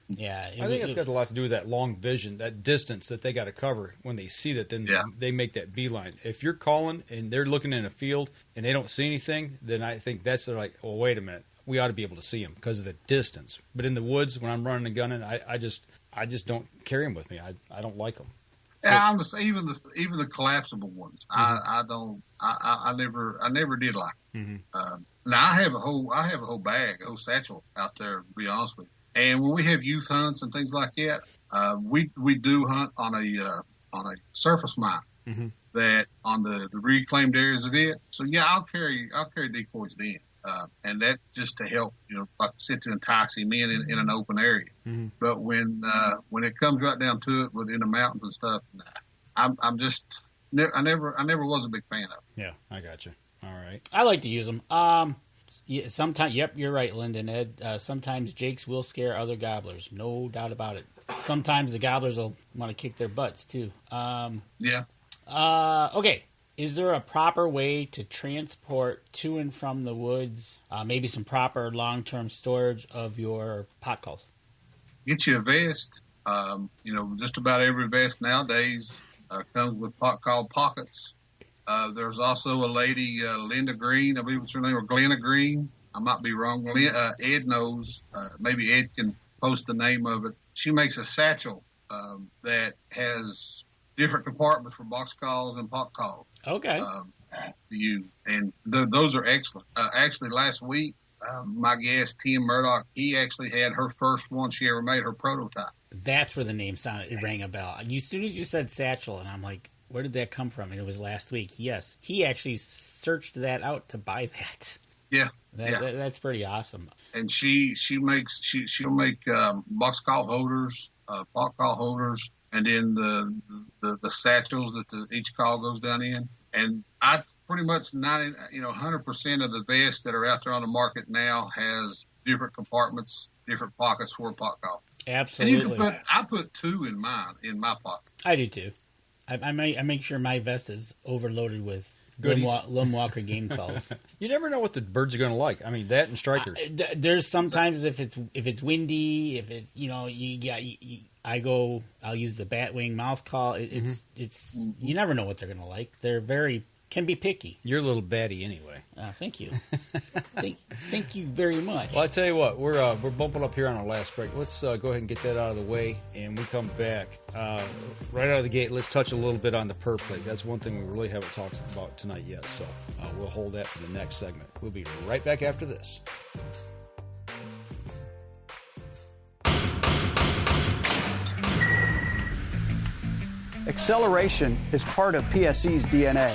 S4: Yeah,
S2: I think it's got a lot to do with that long vision, that distance that they got to cover. When they see that, then they make that beeline. If you're calling and they're looking in a field and they don't see anything, then I think they're like, well, wait a minute, we ought to be able to see them because of the distance. But in the woods, when I'm running and gunning, I just don't carry them with me. I don't like them. So,
S5: yeah, I'm just even the collapsible ones. Mm-hmm. I never did like them.
S2: Mm-hmm.
S5: Now I have a whole bag, a whole satchel out there, to be honest with you. And when we have youth hunts and things like that, we do hunt on a surface mine
S2: mm-hmm.
S5: that on the reclaimed areas of it. So yeah, I'll carry decoys then, and that just to help, like I said, to entice him in an open area.
S2: Mm-hmm.
S5: But when it comes right down to it, within the mountains and stuff, I'm just I never was a big fan of it.
S2: Yeah, I got you. All right,
S4: I like to use them. Yeah, sometimes, yep, you're right, Lyndon, Ed. Sometimes jakes will scare other gobblers, no doubt about it. Sometimes the gobblers will want to kick their butts too.
S5: Yeah.
S4: Okay. Is there a proper way to transport to and from the woods? Maybe some proper long-term storage of your pot calls.
S5: Get you a vest. Just about every vest nowadays comes with pot call pockets. There's also a lady, Linda Green, I believe it's her name, or Glenna Green. I might be wrong. Ed knows. Maybe Ed can post the name of it. She makes a satchel that has different compartments for box calls and pot calls.
S4: Okay.
S5: And those are excellent. Actually, last week, my guest, Tim Murdoch, he actually had her first one she ever made, her prototype.
S4: That's where the name sounded. It rang a bell. As soon as you said satchel, and I'm like, where did that come from? And it was last week. Yes. He actually searched that out to buy that.
S5: Yeah.
S4: That's pretty awesome.
S5: And she'll make box call holders, pot call holders, and then the satchels that each call goes down in. And I pretty much 100% of the vests that are out there on the market now has different compartments, different pockets for a pot call.
S4: Absolutely.
S5: And I put two in my pocket.
S4: I do too. I make sure my vest is overloaded with Lim Walker game calls.
S2: You never know what the birds are going to like. I mean, that and strikers.
S4: There's sometimes if it's windy, if it's I'll use the batwing mouth call. It's you never know what they're going to like. They're can be picky.
S2: You're a little batty anyway.
S4: Thank you. Thank you very much.
S2: Well, I tell you what, we're bumping up here on our last break. Let's go ahead and get that out of the way, and we come back right out of the gate. Let's touch a little bit on the Purr Plate. That's one thing we really haven't talked about tonight yet, so we'll hold that for the next segment. We'll be right back after this.
S7: Acceleration is part of PSE's DNA.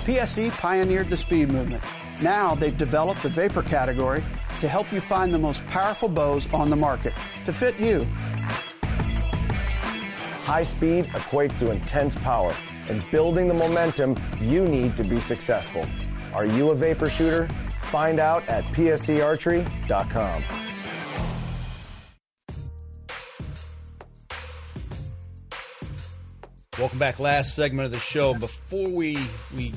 S7: PSE pioneered the speed movement. Now they've developed the vapor category to help you find the most powerful bows on the market to fit you.
S8: High speed equates to intense power and building the momentum you need to be successful. Are you a vapor shooter? Find out at psearchery.com.
S2: Welcome back. Last segment of the show. Before we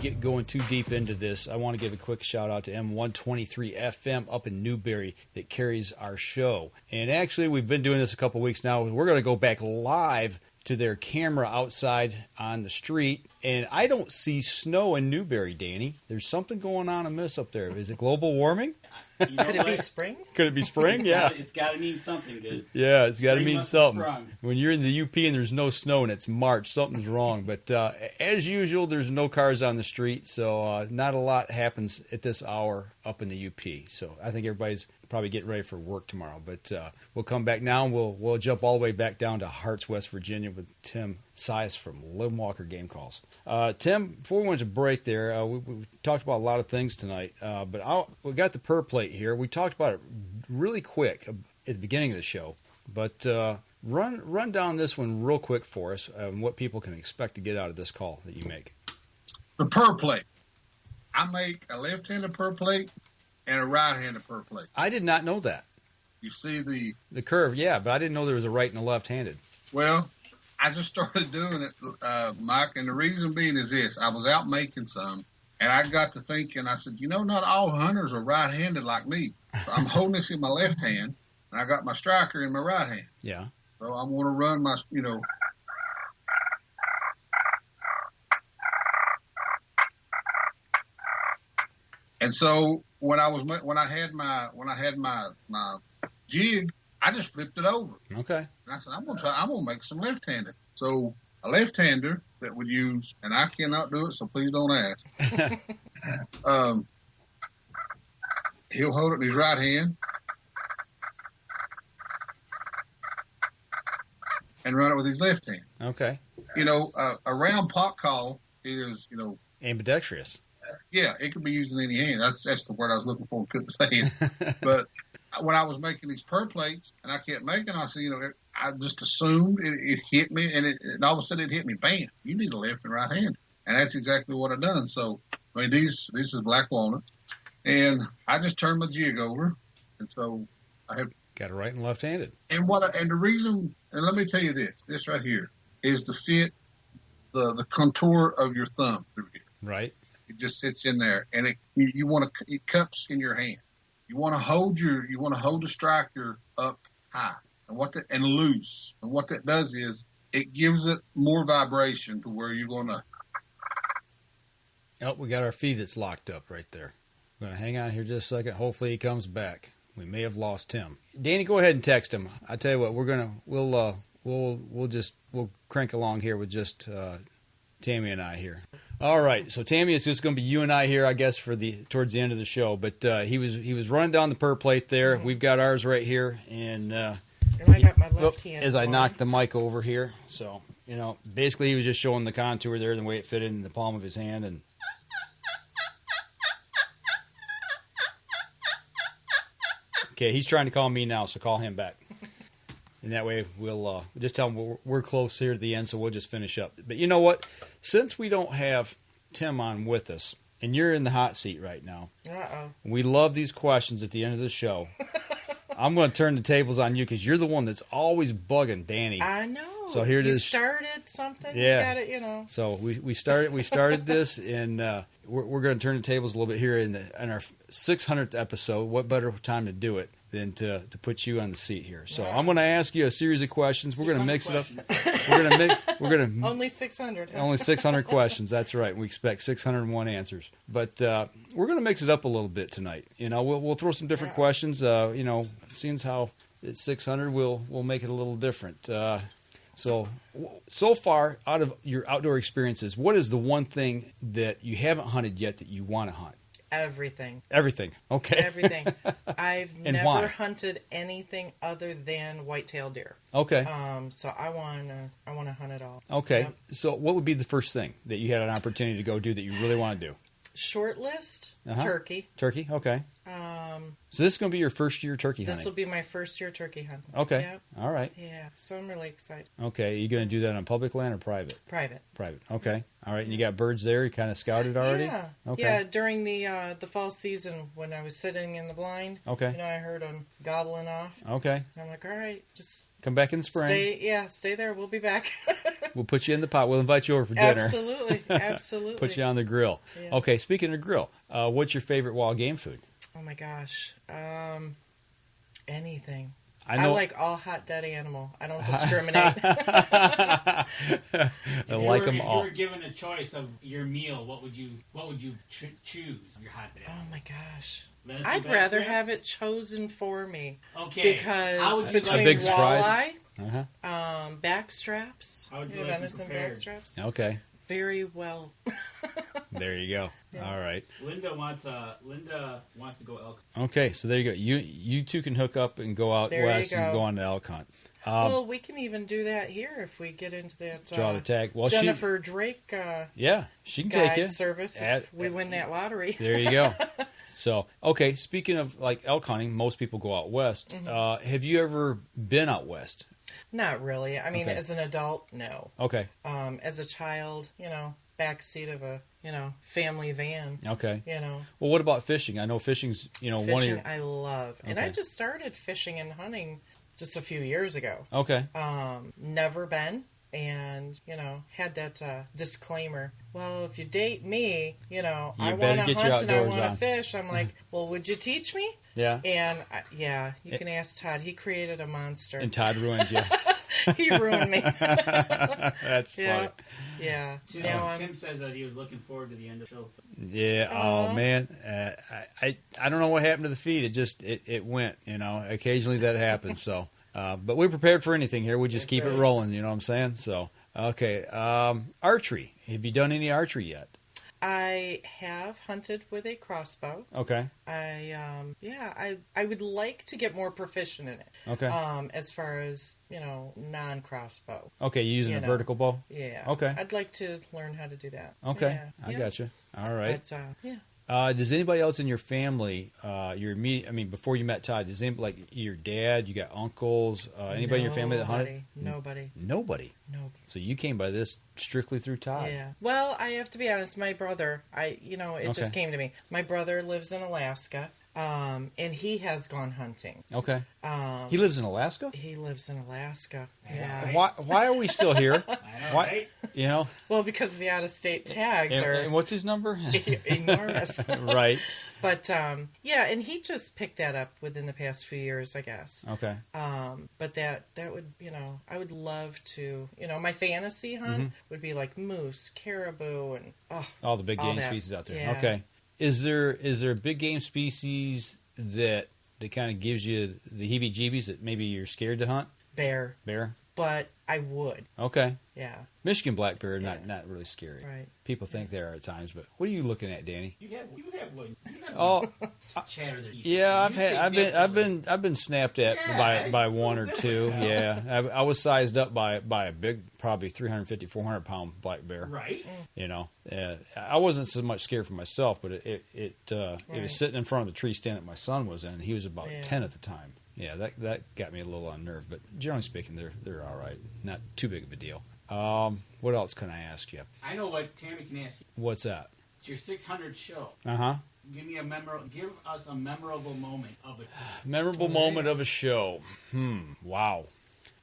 S2: get going too deep into this, I want to give a quick shout out to M123 FM up in Newberry that carries our show. And actually, we've been doing this a couple weeks now. We're going to go back live to their camera outside on the street And I don't see snow in Newberry, Danny. There's something going on amiss up there. Is it global warming?
S4: You know
S3: Could it be spring?
S2: Could it be spring? Yeah.
S4: It's got to mean something good.
S2: Yeah, it's got to
S4: Spring
S2: mean
S4: must have
S2: something.
S4: sprung.
S2: When you're in the UP and there's no snow and it's March, something's wrong. But as usual, there's no cars on the street, so not a lot happens at this hour up in the UP. So I think everybody's probably getting ready for work tomorrow. But we'll come back now and we'll jump all the way back down to Harts, West Virginia with Tim Sias from Lim Walker Game Calls. Tim, before we went to break there, we talked about a lot of things tonight, but we got the Purr Plate here. We talked about it really quick at the beginning of the show, but run down this one real quick for us and what people can expect to get out of this call that you make.
S5: The Purr Plate. I make a left-handed Purr Plate and a right-handed Purr Plate.
S2: I did not know that.
S5: You see
S2: the curve, yeah, but I didn't know there was a right and a left-handed.
S5: Well, I just started doing it, Mike, and the reason being is this. I was out making some, and I got to thinking, I said, not all hunters are right-handed like me. So I'm holding this in my left hand, and I got my striker in my right hand.
S2: Yeah.
S5: So I want to run my, And so when I had my jig, I just flipped it over.
S2: Okay.
S5: And I said, I'm gonna make some left-handed. So a left-hander that would use, and I cannot do it, so please don't ask. He'll hold it in his right hand and run it with his left hand.
S2: Okay.
S5: A round pot call is,
S2: ambidextrous.
S5: Yeah, it can be used in any hand. That's the word I was looking for and couldn't say it. But when I was making these Purr Plates, and I kept making, I said, I just assumed it hit me, and all of a sudden it hit me. Bam! You need a left and right hand, and that's exactly what I done. So, this is black walnut, and I just turned my jig over, and so I have
S2: got it right and left-handed.
S5: And the reason, and let me tell you this right here is to fit the contour of your thumb through here.
S2: Right.
S5: It just sits in there, and it cups in your hand. You want to hold the striker up high and loose. And what that does is it gives it more vibration to where you're going to.
S2: Oh, we got our feed that's locked up right there. We're going to hang on here just a second. Hopefully he comes back. We may have lost him. Danny, go ahead and text him. I tell you what, we'll crank along here with just Tammy and I here. All right, so Tammy, it's just going to be you and I here, I guess, towards the end of the show. But he was running down the Purr Plate there. We've got ours right here, and
S3: I got my left hand
S2: as I knocked the mic over here. So basically, he was just showing the contour there, and the way it fit in the palm of his hand, and. Okay, he's trying to call me now, so call him back. And that way we'll just tell him we're close here at the end, so we'll just finish up. But you know what? Since we don't have Tim on with us, and you're in the hot seat right now, we love these questions at the end of the show. I'm going to turn the tables on you because you're the one that's always bugging Danny.
S3: I know.
S2: So here it is.
S3: You started something.
S2: Yeah.
S3: You got it,
S2: So we started this, and we're going to turn the tables a little bit here in our 600th episode. What better time to do it than to put you on the seat here? So I'm going to ask you a series of questions. We're going to mix it up. We're going to
S3: only 600.
S2: Only 600 questions. That's right. We expect 601 answers. But we're going to mix it up a little bit tonight. We'll throw some different questions. Seeing how it's 600, we'll make it a little different. So far, out of your outdoor experiences, what is the one thing that you haven't hunted yet that you want to hunt?
S3: Everything.
S2: Everything. Okay.
S3: Everything. I've
S2: And
S3: never
S2: why?
S3: hunted anything other than white-tailed deer.
S2: Okay.
S3: So I want to hunt it all.
S2: Okay.
S3: Yep.
S2: So what would be the first thing that you had an opportunity to go do that you really want to do?
S3: Short list,
S2: Uh-huh.
S3: turkey.
S2: Turkey. Okay. So this is going to be your first year turkey hunting?
S3: This will be my first year turkey hunting.
S2: Okay.
S3: Yep.
S2: All right.
S3: Yeah. So I'm really excited.
S2: Okay. Are you going to do that on public land or private?
S3: Private.
S2: Private. Okay. All right. And you got birds there? You kind of scouted already?
S3: Yeah.
S2: Okay.
S3: Yeah. During the fall season when I was sitting in the blind.
S2: Okay.
S3: I heard them gobbling off.
S2: Okay.
S3: And I'm like, all right, just
S2: come back in the spring.
S3: Stay there. We'll be back.
S2: We'll put you in the pot. We'll invite you over for dinner.
S3: Absolutely. Absolutely.
S2: Put you on the grill.
S3: Yeah.
S2: Okay. Speaking of grill, what's your favorite wild game food?
S3: Oh my gosh. Anything. I like all hot dead animal. I don't discriminate.
S2: I like them all.
S4: If you were given a choice of your meal, what would you choose? Your hot dead animal.
S3: Oh my gosh.
S4: Venison
S3: I'd
S4: back
S3: rather
S4: straps?
S3: have it chosen for me.
S4: Okay.
S3: Because
S4: How would you
S3: between
S2: a big
S3: walleye,
S2: surprise?
S3: back straps,
S4: How would you like them
S3: venison
S4: prepared?
S3: back straps,
S2: Okay.
S3: very well.
S2: There you go.
S3: Yeah.
S2: All right.
S4: Linda wants to go elk.
S2: Okay, so there you go. You two can hook up and go out
S3: There you
S2: west and
S3: go.
S2: go on the elk hunt.
S3: Well, we can even do that here if we get into that.
S2: Draw the tag. Well,
S3: Jennifer Drake
S2: yeah, she can
S3: guide
S2: take you.
S3: service if we win that lottery.
S2: There you go. So, okay, speaking of like elk hunting, most people go out west. Have you ever been out west?
S3: Not really. I mean,
S2: Okay.
S3: as an adult, no.
S2: Okay.
S3: As a child, backseat of a, family van.
S2: Okay.
S3: Well,
S2: what about fishing? I know fishing's, one of
S3: fishing
S2: your...
S3: I love. And I
S2: Okay.
S3: just started fishing and hunting just a few years ago.
S2: Okay.
S3: Never been. And, had that disclaimer. Well, if you date me, I want
S2: better
S3: to
S2: get your
S3: hunt and I
S2: outdoors
S3: want to
S2: on.
S3: fish. I'm like, well, would you teach me?
S2: Yeah.
S3: And, you can ask Todd. He created a monster.
S2: And Todd ruined you.
S3: He ruined me.
S2: That's funny.
S3: Yeah.
S4: Tim says that he was looking forward to the end of the show.
S2: Yeah. Oh man, I don't know what happened to the feed. It just it went. Occasionally that happens. So, but we're prepared for anything here. We just keep it rolling. You know what I'm saying? So, okay. Archery. Have you done any archery yet?
S3: I have hunted with a crossbow.
S2: Okay.
S3: I would like to get more proficient in it.
S2: Okay.
S3: As far as, non-crossbow.
S2: Okay, you using a vertical bow?
S3: Yeah.
S2: Okay.
S3: I'd like to learn how to do that.
S2: Okay.
S3: Yeah.
S2: I got you. All right.
S3: But, yeah.
S2: Does anybody else in your family, before you met Todd, does anybody, like your dad, you got uncles, anybody in your family that hunted?
S3: Nobody.
S2: Nobody? So you came by this strictly through Todd?
S3: Yeah. Well, I have to be honest, my brother, it just came to me. My brother lives in Alaska, and he has gone hunting.
S2: Okay. He lives in Alaska?
S3: He lives in Alaska. Yeah.
S2: Why are we still here?
S4: I know, right?
S3: Well, because of the out-of-state tags
S2: and what's his number?
S3: enormous.
S2: Right.
S3: But, and he just picked that up within the past few years, I guess.
S2: Okay.
S3: But that would, I would love to, my fantasy hunt would be like moose, caribou, and
S2: all the big game
S3: that.
S2: species out there.
S3: Yeah.
S2: Okay. Is there a big game species that kind of gives you the heebie-jeebies that maybe you're scared to hunt?
S3: Bear. But I would.
S2: Okay.
S3: Yeah.
S2: Michigan black bear, not really scary.
S3: Right.
S2: People think they are at times, but what are you looking at, Danny?
S4: You have one.
S2: Oh,
S4: chatter there.
S2: yeah, I've been snapped at by one or two. Yeah, I was sized up by a big, probably 350, 400 pound black bear.
S4: Right.
S2: I wasn't so much scared for myself, but it was sitting in front of the tree stand that my son was in. He was about 10 at the time. Yeah, that got me a little unnerved, but generally speaking, they're all right. Not too big of a deal. What else can I ask you?
S4: I know what Tammy can ask you.
S2: What's that?
S4: It's your 600th show. Give us a memorable moment of it.
S2: Memorable moment of a show. Wow.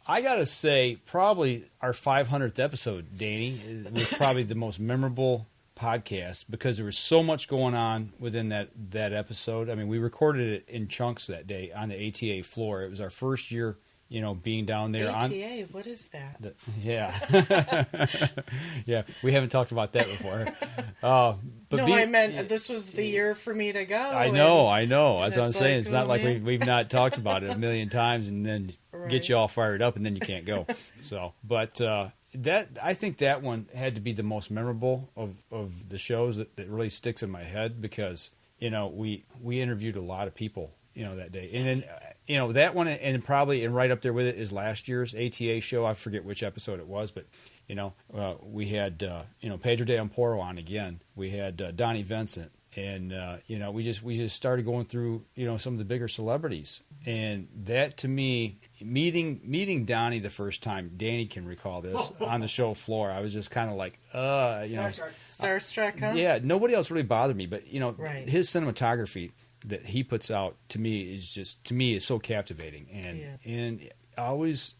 S2: I gotta say, probably our 500th episode, Danny, was probably the most memorable podcast because there was so much going on within that episode. I mean, we recorded it in chunks that day on the ATA floor. It was our first year, being down there.
S3: ATA, what is that?
S2: Yeah. Yeah, we haven't talked about that before. But
S3: I meant this was the year for me to go.
S2: I know. That's what I'm saying. It's not like
S3: man.
S2: we've not talked about it a million times and then get you all fired up and then you can't go. So, but I think that one had to be the most memorable of the shows that really sticks in my head because, we interviewed a lot of people, that day. And then, that one and probably right up there with it is last year's ATA show. I forget which episode it was, but, we had, Pedro de Amporo on again. We had Donnie Vincent. And, we just started going through, some of the bigger celebrities. And that, to me, meeting Donnie the first time, Danny can recall this, on the show floor, I was just kind of like,
S3: Starstruck, huh?
S2: Yeah, nobody else really bothered me. But,
S3: Right.
S2: his cinematography that he puts out, to me, is so captivating. And I always,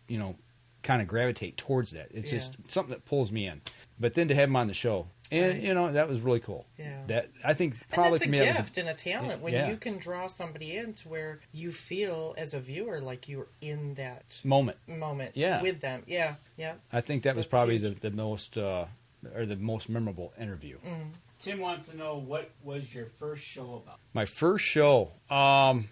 S2: kind of gravitate towards that. It's just something that pulls me in. But then to have him on the show, And that was really cool.
S3: Yeah.
S2: That I think probably
S3: and
S2: for me
S3: that's a
S2: that
S3: gift and a talent when you can draw somebody in to where you feel as a viewer like you're in that
S2: moment.
S3: Yeah. With them. Yeah. Yeah.
S2: I think that was probably the most or the most memorable interview.
S3: Mm.
S4: Tim wants to know, what was your first show about?
S2: My first show, I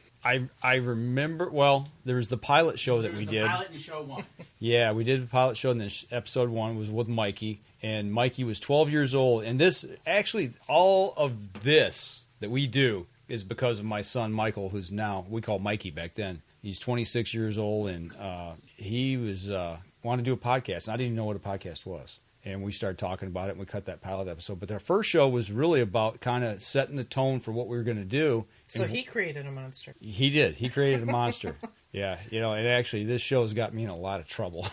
S2: remember. Well, there was the pilot show that we did.
S4: Pilot in show 1.
S2: Yeah, we did a pilot show, and then episode 1 was with Mikey, and Mikey was 12 years old. And this, actually, all of this that we do is because of my son Michael, who's now, we called Mikey back then. He's 26 years old, and he was wanted to do a podcast, and I didn't even know what a podcast was. And we started talking about it, and we cut that pilot episode. But our first show was really about kind of setting the tone for what we were going to do.
S3: So he created a monster.
S2: He did. He created a monster. Yeah. And actually, this show has got me in a lot of trouble,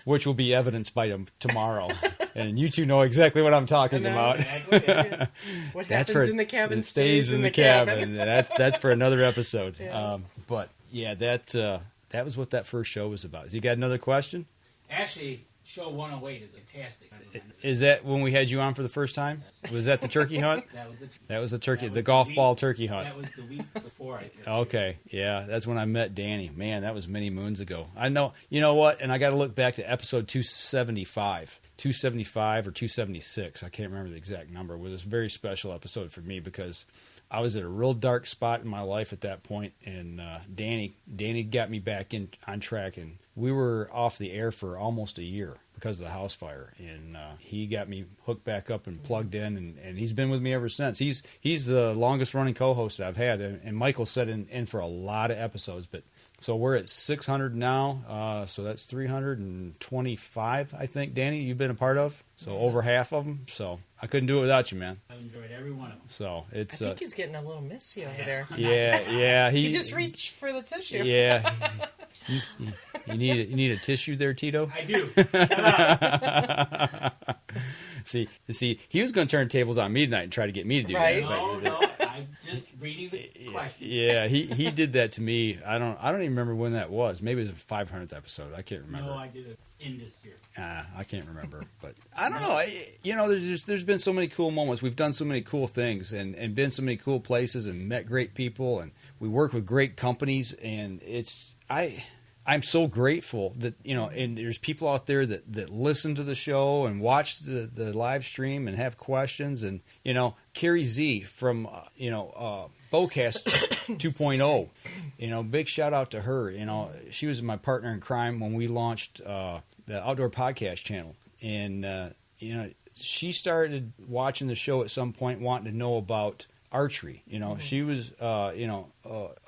S2: which will be evidenced by tomorrow. And you two know exactly what I'm talking about.
S3: What happens in the cabin
S2: stays in the cabin. That's for another episode.
S3: Yeah.
S2: But, yeah, that was what that first show was about. Has he got another question?
S4: Actually, show 108 is fantastic.
S2: Is that when we had you on for the first time? Was that the turkey hunt? That was the turkey, the golf ball turkey hunt.
S4: That was the week before, I think.
S2: Okay, yeah, that's when I met Danny. Man, that was many moons ago. I know, you know what? And I got to look back to episode 275 or 276. I can't remember the exact number. It was a very special episode for me because I was at a real dark spot in my life at that point, and Danny got me back on track, and we were off the air for almost a year because of the house fire, and he got me hooked back up and plugged in, and he's been with me ever since. He's the longest running co-host I've had, and Michael set in for a lot of episodes, but so we're at 600 now, so that's 325, I think, Danny, you've been a part of, so over half of them, so I couldn't do it without you, man.
S4: I've enjoyed every one of them.
S2: So it's.
S3: I think he's getting a little misty over there.
S2: Yeah.
S3: He just reached for the tissue.
S2: Yeah. You need a tissue there, Tito?
S4: I do.
S2: See, he was going to turn tables on me tonight and try to get me to do that.
S4: No, I'm just reading the question.
S2: Yeah, he did that to me. I don't even remember when that was. Maybe it was the 500th episode. I can't remember.
S4: No, I did it in this year.
S2: I can't remember, but I don't know. There's been so many cool moments. We've done so many cool things and been so many cool places and met great people, and we work with great companies, and I'm so grateful that, and there's people out there that listen to the show and watch the live stream and have questions. And, Carrie Z from, Bowcast 2.0, big shout out to her. She was my partner in crime when we launched the Outdoor Podcast channel. And, she started watching the show at some point, wanting to know about archery. She was, a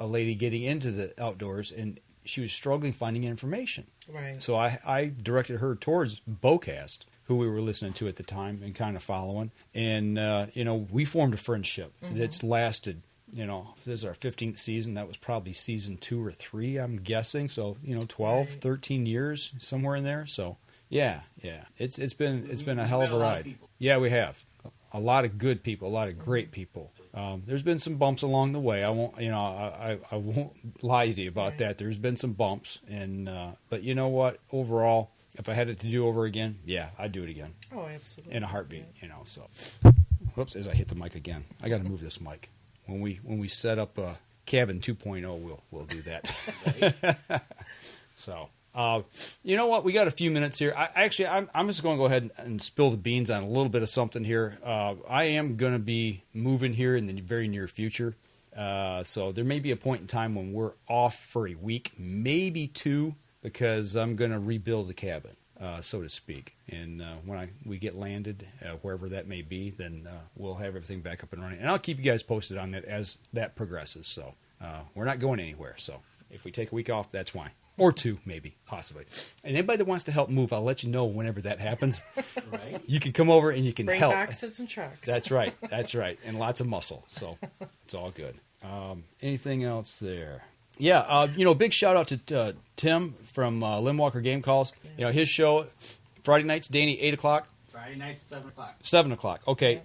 S2: lady getting into the outdoors, and she was struggling finding information.
S3: Right.
S2: So I directed her towards Bowcast, who we were listening to at the time and kind of following. And, we formed a friendship that's lasted, this is our 15th season. That was probably season 2 or 3, I'm guessing. So, 12, 13 years, somewhere in there. So, yeah. It's been a hell of a ride. Yeah, we have. A lot of good people, a lot of great people. There's been some bumps along the way. I won't, I won't lie to you about that. There's been some bumps, and but you know what? Overall, if I had it to do over again, yeah, I'd do it again.
S3: Oh, absolutely.
S2: In a heartbeat, So, whoops! As I hit the mic again, I got to move this mic. When we set up Cabin 2.0, we'll do that. So. You know what? We got a few minutes here. I'm just going to go ahead and spill the beans on a little bit of something here. I am going to be moving here in the very near future. So there may be a point in time when we're off for a week, maybe 2, because I'm going to rebuild the cabin, so to speak. And when we get landed, wherever that may be, then we'll have everything back up and running. And I'll keep you guys posted on that as that progresses. So we're not going anywhere. So if we take a week off, that's why. Or 2, maybe, possibly. And anybody that wants to help move, I'll let you know whenever that happens.
S4: Right.
S2: You can come over and you can
S3: Bring
S2: help.
S3: boxes and trucks.
S2: That's right. And lots of muscle. So it's all good. Anything else there? Yeah, big shout out to Tim from Limwalker Game Calls. His show, Friday nights, Danny, 8 o'clock.
S4: Friday night, 7 o'clock.
S2: 7 o'clock. Okay.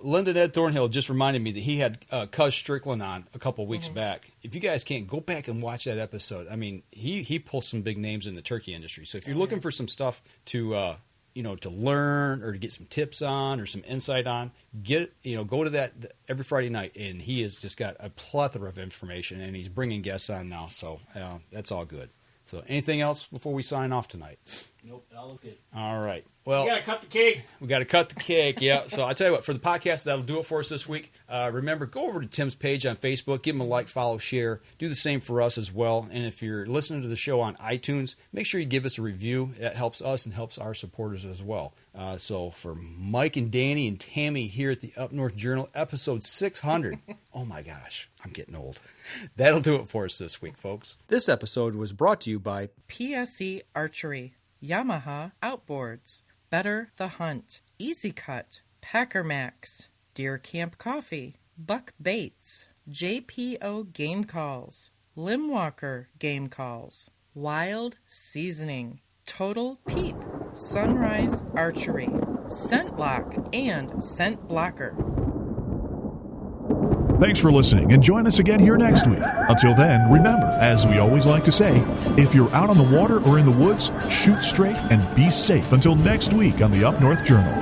S2: Linda Ed Thornhill just reminded me that he had Cuz Strickland on a couple weeks back. If you guys can't, go back and watch that episode. I mean, he pulls some big names in the turkey industry. So if you're looking for some stuff to to learn or to get some tips on or some insight on, go to that every Friday night, and he has just got a plethora of information, and he's bringing guests on now, so that's all good. So anything else before we sign off tonight?
S4: Nope, that looks good.
S2: All right. Well,
S4: we got to cut the cake.
S2: We got to cut the cake, yeah. So I'll tell you what, for the podcast, that'll do it for us this week. Remember, go over to Tim's page on Facebook, give him a like, follow, share. Do the same for us as well. And if you're listening to the show on iTunes, make sure you give us a review. That helps us and helps our supporters as well. So for Mike and Danny and Tammy here at the Up North Journal, episode 600. Oh my gosh, I'm getting old. That'll do it for us this week, folks. This episode was brought to you by
S3: PSE Archery, Yamaha Outboards, Better the Hunt, Easy Cut, Packer Max, Deer Camp Coffee, Buck Baits, JPO Game Calls, Limwalker Game Calls, Wild Seasoning, Total Peep, Sunrise Archery, Scent Lock, and Scent Blocker.
S1: Thanks for listening, and join us again here next week. Until then, remember, as we always like to say, if you're out on the water or in the woods, shoot straight and be safe. Until next week on the Up North Journal.